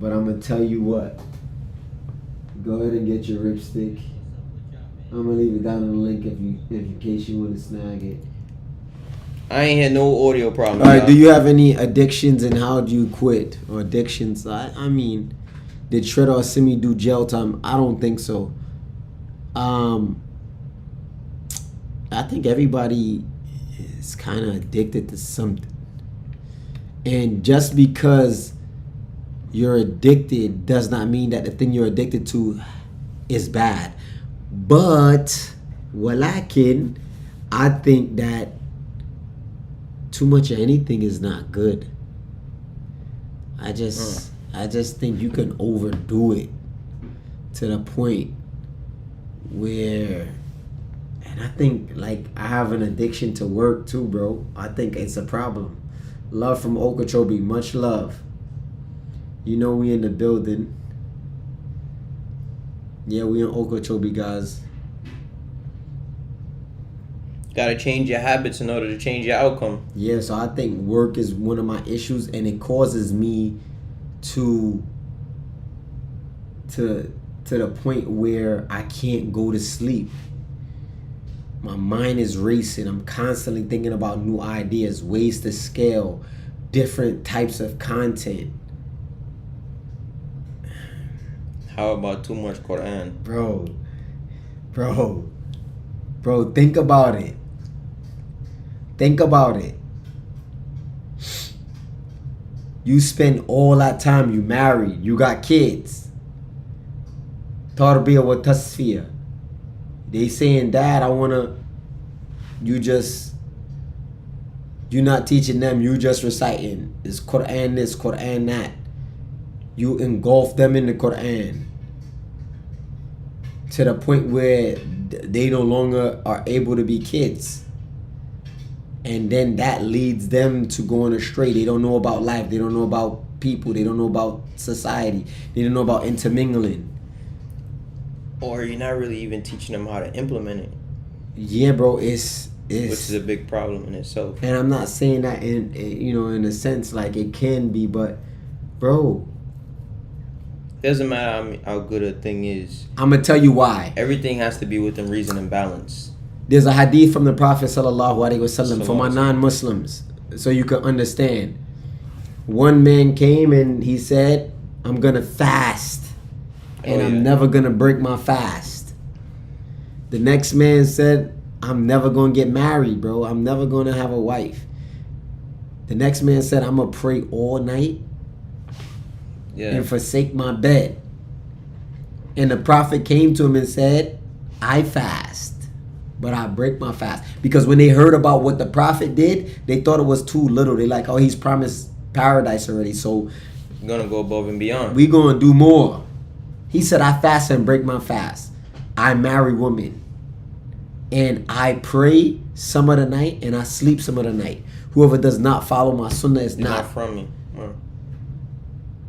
but I'm going to tell you what. Go ahead and get your ripstick. I'm going to leave it down in the link in case you want to snag it.
I ain't had no audio problem.
All right,
y'all.
do you have any addictions and how do you quit? Or addictions? I mean, did Shredder or Simi do jail time? I don't think so. I think everybody is kind of addicted to something. And just because you're addicted does not mean that the thing you're addicted to is bad. But, walakin, I think that too much of anything is not good. I just think you can overdo it to the point where, and I think like I have an addiction to work too, bro. I think it's a problem. Love from Okeechobee, much love. You know we in the building. Yeah, we in Okeechobee, guys.
Gotta change your habits in order to change your outcome.
Yeah, so I think work is one of my issues, and it causes me to the point where I can't go to sleep. My mind is racing. I'm constantly thinking about new ideas, ways to scale, different types of content.
How about too much Quran?
Bro, think about it. Think about it. You spend all that time, you married, you got kids. Tarbiyah wa tasfiyah. They saying, Dad, you're not teaching them, you just reciting. It's Quran this, Quran that. You engulf them in the Quran to the point where they no longer are able to be kids. And then that leads them to going astray. They don't know about life. They don't know about people. They don't know about society. They don't know about intermingling.
Or you're not really even teaching them how to implement it.
Yeah, bro, it's
which is a big problem in itself.
And I'm not saying that in a sense like it can be, but bro,
doesn't matter how good a thing is.
I'm gonna tell you why.
Everything has to be within reason and balance.
There's a hadith from the Prophet sallallahu alaihi wasallam for my non-Muslims, so you can understand. One man came and he said, "I'm gonna fast, and I'm never gonna break my fast." The next man said, "I'm never gonna get married, bro. I'm never gonna have a wife." The next man said, "I'm gonna pray all night and forsake my bed." And the Prophet came to him and said, "I fast, but I break my fast." Because when they heard about what the Prophet did, they thought it was too little. They like, oh, he's promised paradise already, so
I'm gonna go above and beyond.
We gonna do more. He said, "I fast and break my fast. I marry women, and I pray some of the night, and I sleep some of the night. Whoever does not follow my sunnah is not
from me."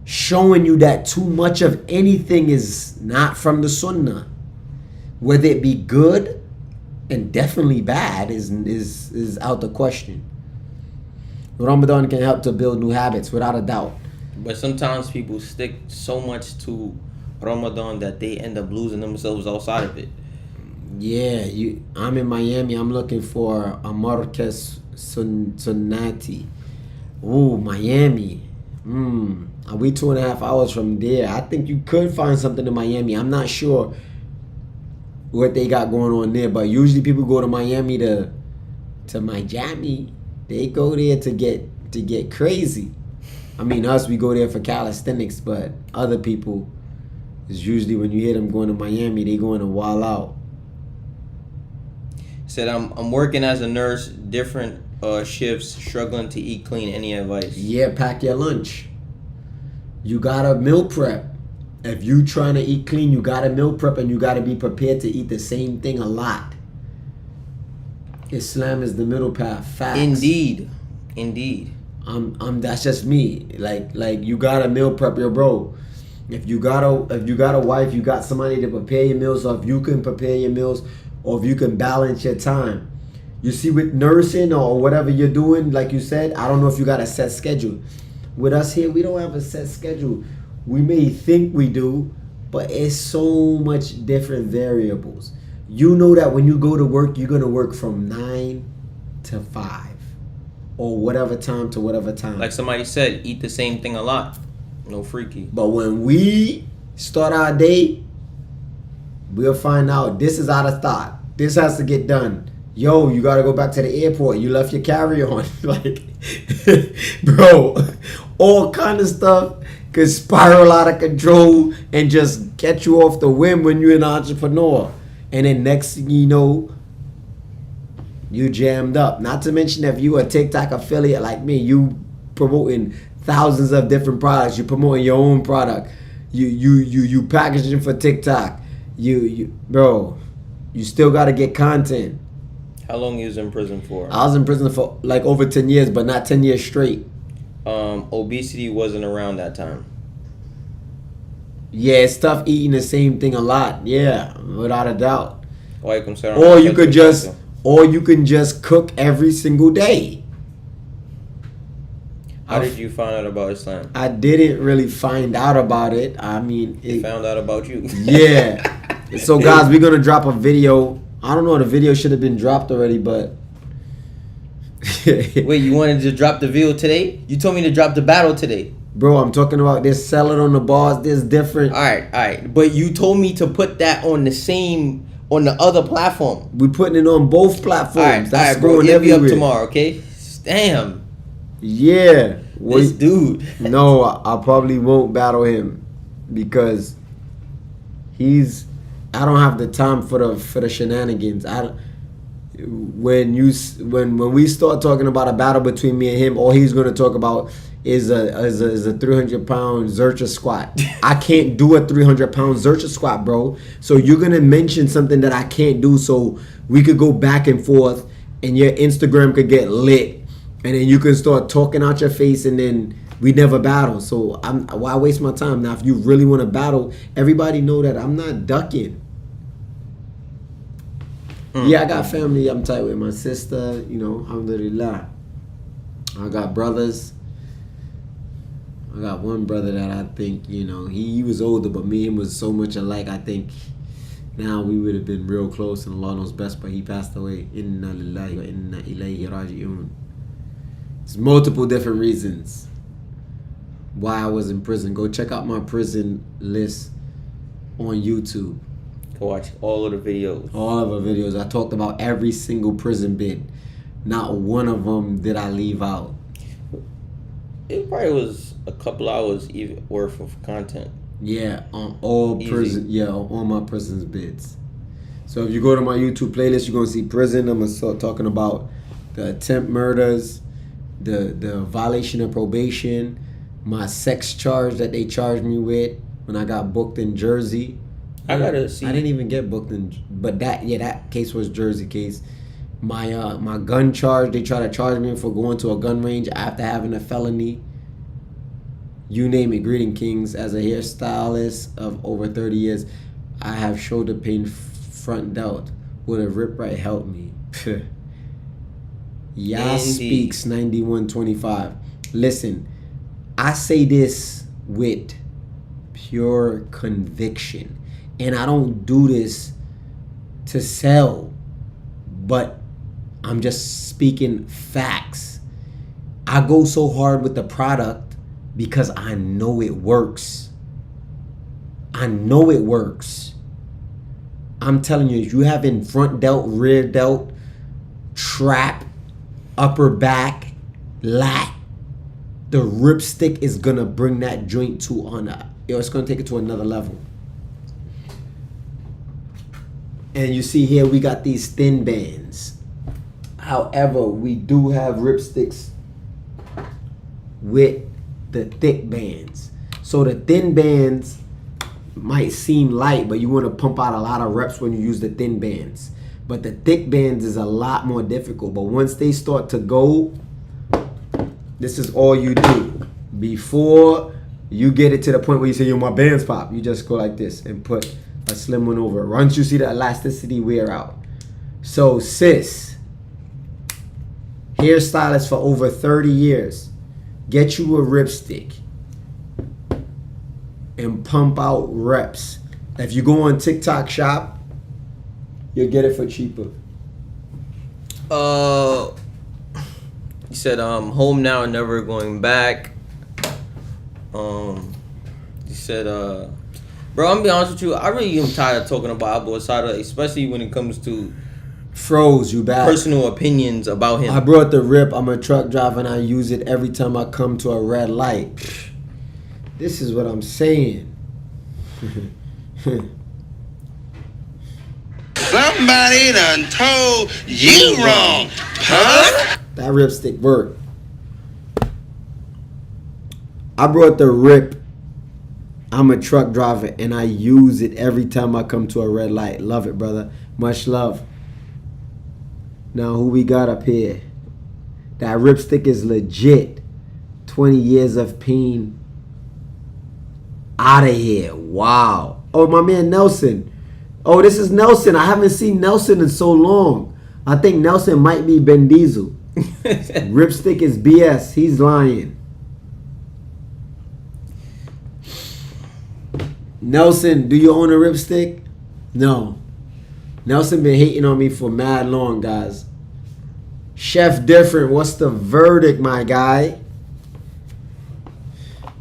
Showing you that too much of anything is not from the sunnah, whether it be good and definitely bad is out the question. Ramadan can help to build new habits without a doubt.
But sometimes people stick so much to Ramadan that they end up losing themselves outside of it.
Yeah, I'm in Miami. I'm looking for a Marquez Sunnati. Ooh, Miami. We 2.5 hours from there. I think you could find something in Miami. I'm not sure what they got going on there, but usually people go to Miami to Miami. They go there to get crazy. I mean, us, we go there for calisthenics, but other people is usually when you hear them going to Miami, they going to wall out.
Said, I'm working as a nurse, different shifts, struggling to eat clean. Any advice?
Yeah, pack your lunch. You gotta meal prep. If you trying to eat clean, you gotta meal prep and you gotta be prepared to eat the same thing a lot. Islam is the middle path. Facts.
Indeed.
That's just me. Like you gotta meal prep your bro. If you got a wife, you got somebody to prepare your meals, or if you can prepare your meals, or if you can balance your time. You see, with nursing or whatever you're doing, like you said, I don't know if you got a set schedule. With us here, we don't have a set schedule. We may think we do, but it's so much different variables. You know that when you go to work, you're going to work from 9 to 5 or whatever time to whatever time.
Like somebody said, eat the same thing a lot. No freaky.
But when we start our day, we'll find out this is out of thought. This has to get done. Yo, you got to go back to the airport. You left your carry-on. Like, bro, all kind of stuff could spiral out of control and just get you off the whim when you're an entrepreneur. And then next thing you know, you jammed up. Not to mention if you a TikTok affiliate like me, you promoting thousands of different products. You promoting your own product. You packaging for TikTok. Bro, you still got to get content.
How long you was in prison for?
I was in prison for like over 10 years, but not 10 years straight.
Obesity wasn't around that time.
Yeah, it's tough eating the same thing a lot. Yeah, without a doubt.
Or
you can just cook every single day.
How did you find out about Islam?
I didn't really find out about it. I mean,
it found out about you.
Yeah. So guys, we're gonna drop a video. I don't know, the video should have been dropped already, but
wait, you wanted to drop the video today? You told me to drop the battle today.
Bro, I'm talking about this selling on the bars. This different.
All right. But you told me to put that on the same on the other platform.
We putting it on both
All
platforms.
right,
That's
bro.
going
Hit me up
everywhere.
tomorrow, okay? Damn,
Yeah.
this dude.
No, I probably won't battle him because I don't have the time for the shenanigans. When we start talking about a battle between me and him, all he's gonna talk about is a 300-pound Zercher squat. I can't do a 300-pound Zercher squat, bro. So you're gonna mention something that I can't do, so we could go back and forth, and your Instagram could get lit, and then you can start talking out your face, and then we never battle. So why waste my time? Now, if you really want to battle, everybody know that I'm not ducking. Yeah, I got family I'm tight with. My sister, alhamdulillah. I got brothers. I got one brother that I think, he was older, but me and him was so much alike. I think now we would have been real close, and Allah knows best, but he passed away. Inna lillahi wa inna ilayhi raji'un. There's multiple different reasons why I was in prison. Go check out my prison list on YouTube.
Go watch all of the videos.
All of the videos. I talked about every single prison bit. Not one of them did I leave out.
It probably was a couple hours even worth of content.
Yeah, on all
Easy.
prison. Yeah, on all my prison's bits. So if you go to my YouTube playlist, you're gonna see prison. I'm gonna start talking about the attempt murders, the violation of probation, my sex charge that they charged me with when I got booked in Jersey.
I gotta see.
I didn't even get booked in, but that case was Jersey case. My gun charge, they try to charge me for going to a gun range after having a felony. You name it, Greeting Kings. As a hairstylist of over 30 years, I have shoulder pain front delt. Would a rip right help me? Yah speaks 9125. Listen, I say this with pure conviction. And I don't do this to sell, but I'm just speaking facts. I go so hard with the product because I know it works. I know it works. I'm telling you, if you have in front delt, rear delt, trap, upper back, lat, the ripstick is gonna bring that joint it's gonna take it to another level. And you see here, we got these thin bands. However, we do have ripsticks with the thick bands. So the thin bands might seem light, but you want to pump out a lot of reps when you use the thin bands. But the thick bands is a lot more difficult. But once they start to go, this is all you do. Before you get it to the point where you say, yo, my bands pop, you just go like this and put a slim one over it. Once you see the elasticity wear out. So sis, hairstylist for over 30 years, get you a ripstick and pump out reps. If you go on TikTok shop, you'll get it for cheaper.
You said home now, never going back. You said bro, I'm gonna be honest with you, I really am tired of talking about Abu Asada, especially when it comes to
Froze, you back.
personal opinions about him.
I brought the rip. I'm a truck driver and I use it every time I come to a red light. This is what I'm saying.
Somebody done told you wrong, huh?
That ripstick worked. I brought the rip. I'm a truck driver and I use it every time I come to a red light. Love it, brother. Much love. Now, who we got up here? That ripstick is legit. 20 years of pain. Out of here. Wow. Oh, my man Nelson. Oh, this is Nelson. I haven't seen Nelson in so long. I think Nelson might be Ben Diesel. Ripstick is BS. He's lying. Nelson, do you own a ripstick? No. Nelson been hating on me for mad long, guys. Chef Different, what's the verdict, my guy?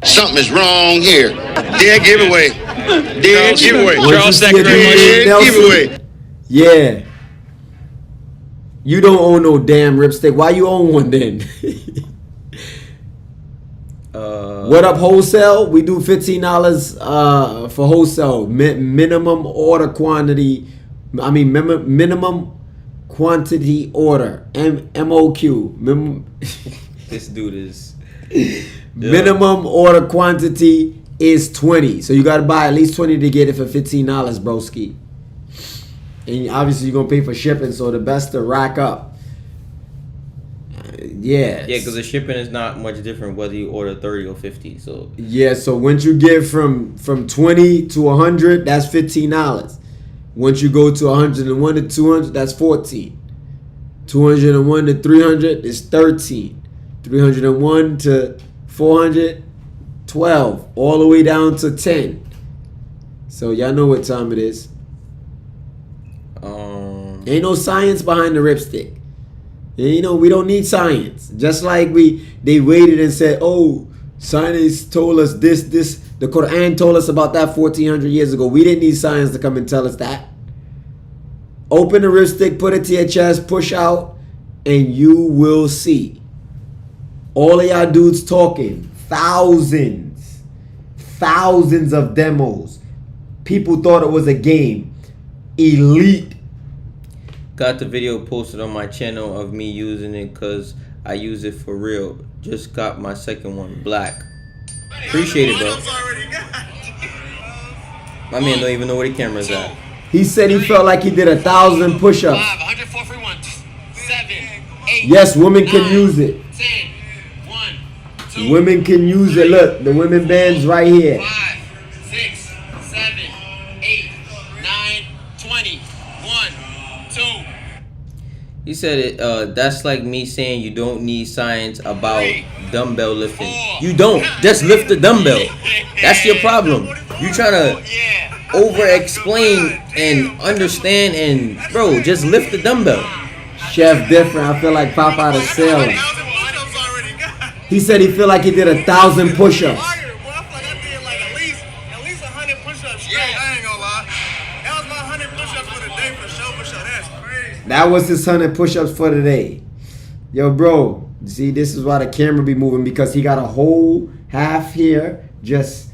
Something is wrong here. Dead giveaway. Dead giveaway.
Once you see a
Dead
Nelson,
giveaway.
Yeah. You don't own no damn ripstick. Why you own one then? What up, wholesale? We do $15 for wholesale. Minimum order quantity. I mean, minimum quantity order. MOQ.
This dude is.
Minimum order quantity is 20. So you got to buy at least 20 to get it for $15, broski. And obviously you're going to pay for shipping, so the best to rack up. Yeah.
Yeah, because the shipping is not much different whether you order 30 or 50. So
yeah, so once you get from 20 to 100, that's $15. Once you go to 101 to 200, that's 14. 201 to 300 is 13. 301 to 400, 12. All the way down to 10. So y'all know what time it is. Ain't no science behind the ripstick. You know, we don't need science. Just like they waited and said, oh, science told us this. The Quran told us about that 1400 years ago. We didn't need science to come and tell us that. Open the ripstick, put it to your chest, push out, and you will see. All of y'all dudes talking. Thousands of demos. People thought it was a game. Elite.
Got the video posted on my channel of me using it because I use it for real. Just got my second one, black. Appreciate it, bro. My man don't even know where the camera's at.
He said he felt like he did 1,000 push-ups.
104 free ones. 7, 8.
Yes, women can use it.
10, 1, 2.
Women can use it. Look, the women bands right here.
5, 6, 7, 8, 9, 20. 1, 2.
He said it. That's like me saying you don't need science about dumbbell lifting. You don't. Just lift the dumbbell. That's your problem. You trying to over-explain and understand and bro, just lift the dumbbell.
Chef different. I feel like Popeye the Sailor. He said he feel like he did 1,000 push-ups. That was his 100 push-ups for the day. Yo, bro. See, this is why the camera be moving, because he got a whole half here just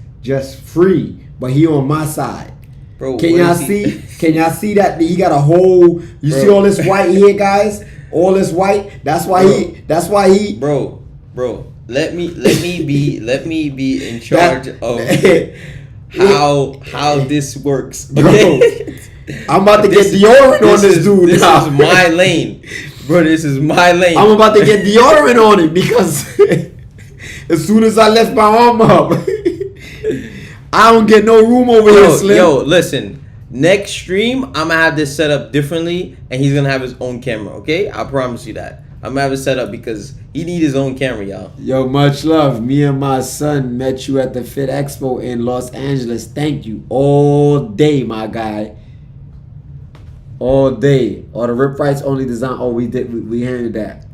free, but he on my side.
Bro,
can y'all see? Can y'all see that he got a whole? You see all this white here, guys? All this white. That's why he. That's why he.
Bro. Let me be in charge of how this works. Okay?
Bro, I'm about to get deodorant on this dude.
This
now.
is my lane, bro. This is my lane.
I'm about to get deodorant on it because as soon as I left my arm up, I don't get no room over here, Slim.
Yo, listen. Next stream, I'm gonna have this set up differently, and he's gonna have his own camera. Okay, I promise you that. I'm gonna have it set up because he need his own camera, y'all.
Yo, much love. Me and my son met you at the Fit Expo in Los Angeles. Thank you all day, my guy. All day. All the rip rights only design. Oh, we did. We handled that.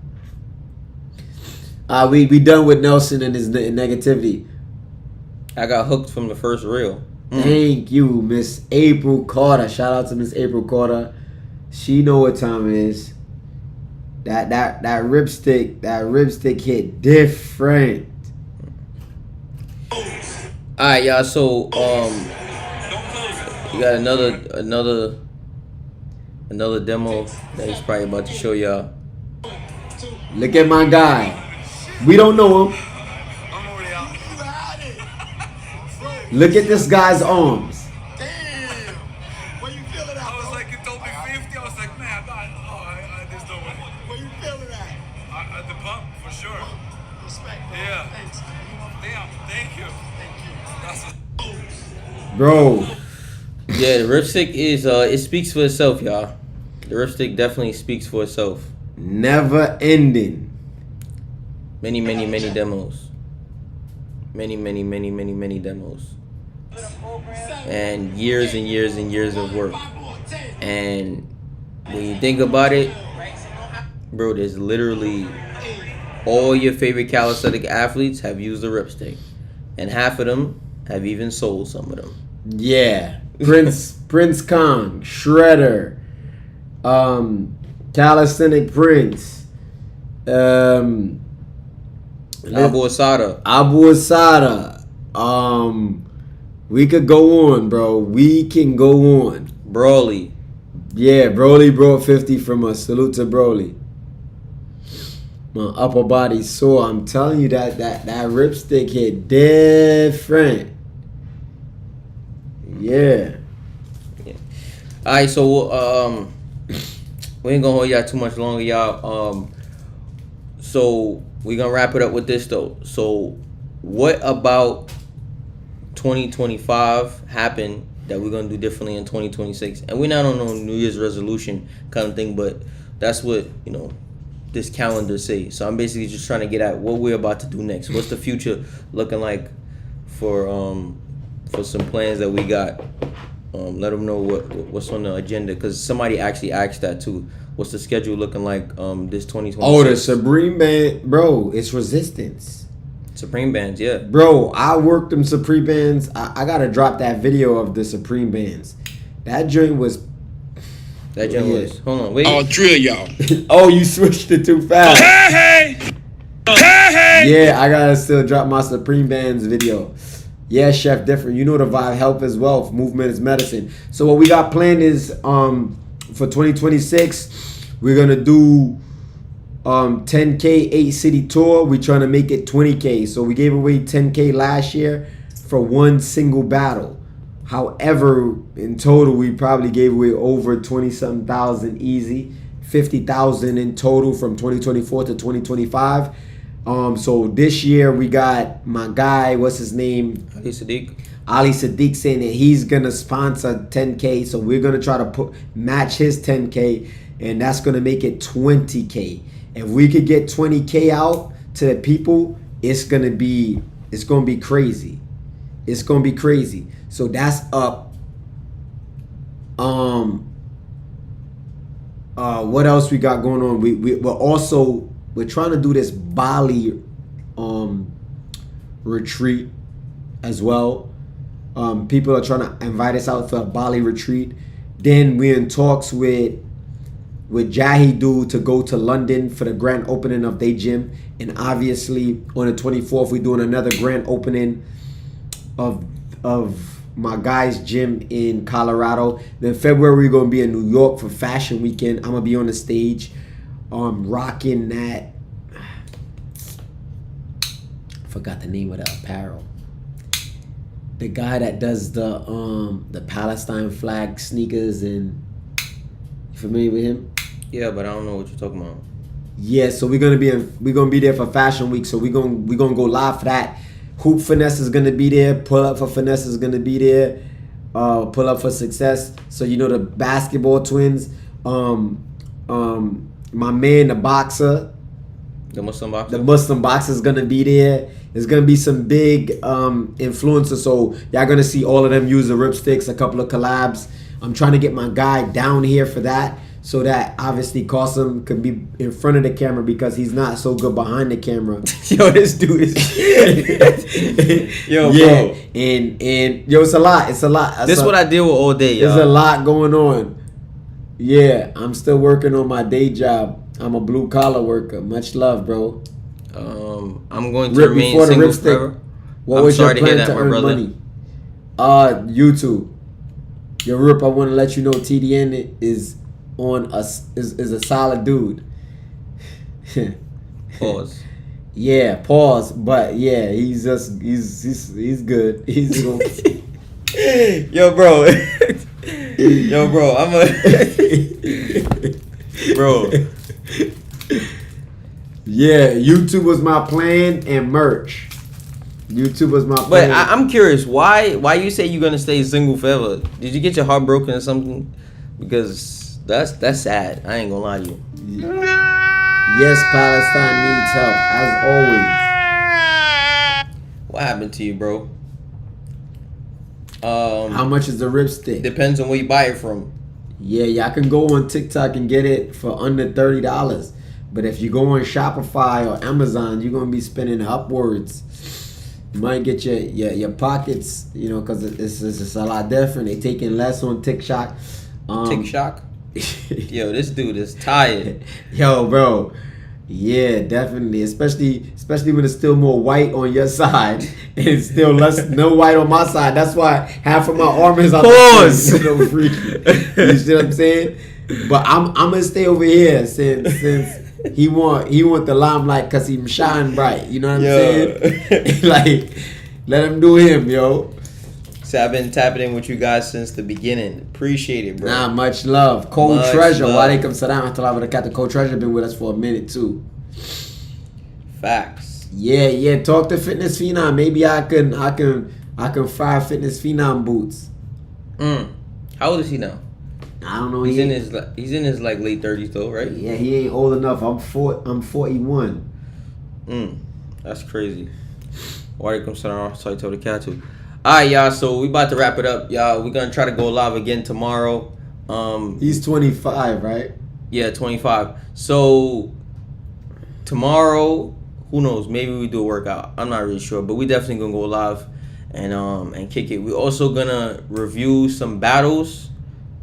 We done with Nelson and his negativity.
I got hooked from the first reel.
Thank you, Miss April Carter. Shout out to Miss April Carter. She know what time it is. That ripstick hit different.
Alright, y'all, so you got another demo that he's probably about to show y'all.
Look at my guy. We don't know him. Look at this guy's arms.
Damn. Where you feeling at? I was like, you told me 50. I was like, man, I just don't want it. Where you feeling at? At the pump, for sure. Respect, bro. Yeah. Thanks. Damn, thank you. Thank you.
Bro.
Yeah, the ripstick is it speaks for itself, y'all. The ripstick definitely speaks for itself.
Never ending.
Many demos. Many demos. And years of work. And when you think about it, bro, there's literally all your favorite calisthenic athletes have used the ripstick. And half of them have even sold some of them.
Yeah. Prince Kong, Shredder, Calisthenic Prince.
Abu Asada.
Abu Asada. We could go on, bro. We can go on.
Broly.
Yeah, Broly brought 50 from us. Salute to Broly. My upper body sore. I'm telling you that ripstick hit different. Yeah.
All right, so we ain't gonna hold y'all too much longer, y'all. So we gonna wrap it up with this though. So what about 2025 happened that we're gonna do differently in 2026? And we're not on no New Year's resolution kind of thing, but that's what this calendar say. So I'm basically just trying to get at what we're about to do next. What's the future looking like for some plans that we got? Let them know what's on the agenda, because somebody actually asked that too. What's the schedule looking like this 2026?
Oh, the Supreme Band, bro. It's Resistance.
Supreme Bands, yeah.
Bro, I worked them Supreme Bands. I gotta drop that video of the Supreme Bands. That joint was.
Hold on, wait.
I'll drill y'all.
Oh, you switched it too fast.
Hey!
Yeah, I gotta still drop my Supreme Bands video. Yeah, Chef, different. You know the vibe. Health is wealth. Movement is medicine. So what we got planned is for 2026, we're gonna do 10K 8 city tour. We're trying to make it 20K. So we gave away 10K last year for one single battle. However, in total, we probably gave away over 20-something thousand easy. 50,000 in total from 2024 to 2025. So this year we got my guy, what's his name? Ali Sadiq saying that he's gonna sponsor 10K. So we're gonna try to match his 10K, and that's gonna make it 20K. If we could get 20K out to the people, it's gonna be crazy. It's gonna be crazy. So that's up. What else we got going on? We're trying to do this Bali retreat as well. People are trying to invite us out for a Bali retreat. Then we're in talks with Jahidu to go to London for the grand opening of their gym. And obviously on the 24th, we're doing another grand opening of my guy's gym in Colorado. Then February, we're going to be in New York for Fashion Weekend. I'm going to be on the stage rocking that. I forgot the name of the apparel. The guy that does the Palestine flag sneakers, and you familiar with him?
Yeah, but I don't know what you're talking about.
Yeah, so we're gonna be there for Fashion Week. So we're gonna go live for that. Hoop Finesse is gonna be there. Pull Up for Finesse is gonna be there. Pull Up for Success. So the basketball twins. My man, the boxer.
The Muslim boxer?
The Muslim boxer is going to be there. There's going to be some big influencers. So y'all going to see all of them use the ripsticks, a couple of collabs. I'm trying to get my guy down here for that, so that obviously Qasim could be in front of the camera, because he's not so good behind the camera. Yo, this dude is...
Yo,
yeah,
bro.
And yo, it's a lot. It's a lot.
This is what I deal with all day, y'all.
There's a lot going on. Yeah, I'm still working on my day job. I'm a blue collar worker. Much love, bro.
I'm going to remain single forever.
What was your plan to earn money? YouTube. Yo, Rip, I want to let you know TDN is a solid dude.
Pause.
Yeah, pause. But yeah, he's good. He's good.
Yo, bro. Yo, bro. Bro.
Yeah, YouTube was my plan, and merch. YouTube was my plan.
But I'm curious, why you say you're gonna stay single forever? Did you get your heart broken or something? Because that's sad. I ain't gonna lie to you.
Yes, Palestine needs help, as always.
What happened to you, bro?
How much is the ripstick?
Depends on where you buy it from.
Yeah, y'all can go on TikTok and get it for under $30. But if you go on Shopify or Amazon, you're gonna be spending upwards. You might get your pockets, because it's a lot different. They taking less on TikTok.
TikTok? Yo, this dude is tired.
Yo, bro. Yeah, definitely. Especially when it's still more white on your side and still no white on my side. That's why half of my arm is on
Pause.
the freaky. You see what I'm saying? But I'm gonna stay over here since he want the limelight because he shine bright. You know what I'm saying? Like, let him do him, yo.
So I've been tapping in with you guys since the beginning. Appreciate it, bro.
Nah, much love. Cold
Much
Treasure.
love.
Walaikum salam. The Cold Treasure been with us for a minute too.
Facts.
Yeah. Talk to Fitness Phenom. Maybe I can fry Fitness Phenom boots.
How old is he now?
I don't know.
He's in his like late 30s though, right?
Yeah, he ain't old enough. I'm 41.
That's crazy. Walaikum salam. Sorry, to the cat too. Alright, y'all, so we about to wrap it up, y'all. We're gonna try to go live again tomorrow.
He's 25, right?
Yeah, 25. So tomorrow, who knows? Maybe we do a workout. I'm not really sure, but we definitely gonna go live and kick it. We're also gonna review some battles,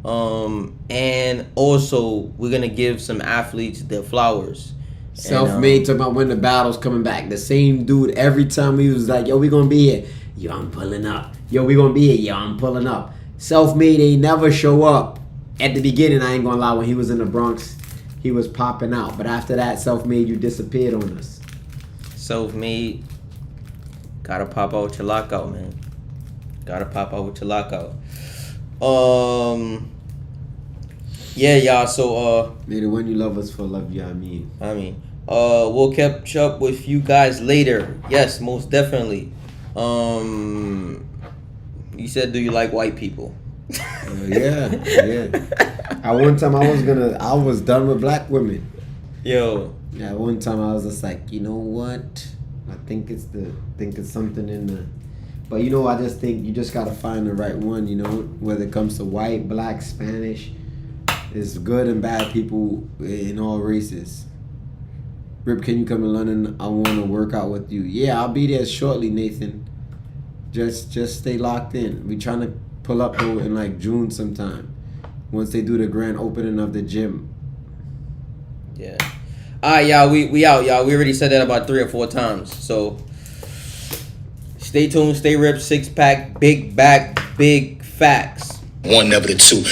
and also we're gonna give some athletes their flowers.
Self-made, talking about when the battle's coming back. The same dude every time he was like, yo, we gonna be here. Yo, I'm pulling up. Yo, we gonna be here. Yo, I'm pulling up. Self-made ain't never show up. At the beginning, I ain't gonna lie, when he was in the Bronx, he was popping out. But after that, Self-made, you disappeared on us.
Self-made, gotta pop out with your lockout, man. Gotta pop out with your lockout. Yeah, y'all. So
May the one you love us for love you, I mean.
we'll catch up with you guys later. Yes, most definitely. You said, do you like white people?
Yeah. At one time, I was done with black women.
Yo.
Yeah, one time I was just like, you know what? I think it's something in the. But you know, I just think you just gotta find the right one. You know, whether it comes to white, black, Spanish, it's good and bad people in all races. Rip, can you come to London? I want to work out with you. Yeah, I'll be there shortly, Nathan. Just stay locked in. We trying to pull up though in like June sometime. Once they do the grand opening of the gym.
Yeah. Alright, y'all. We out, y'all. We already said that about 3 or 4 times. So stay tuned. Stay ripped. 6-pack. Big back. Big facts.
One, never the two.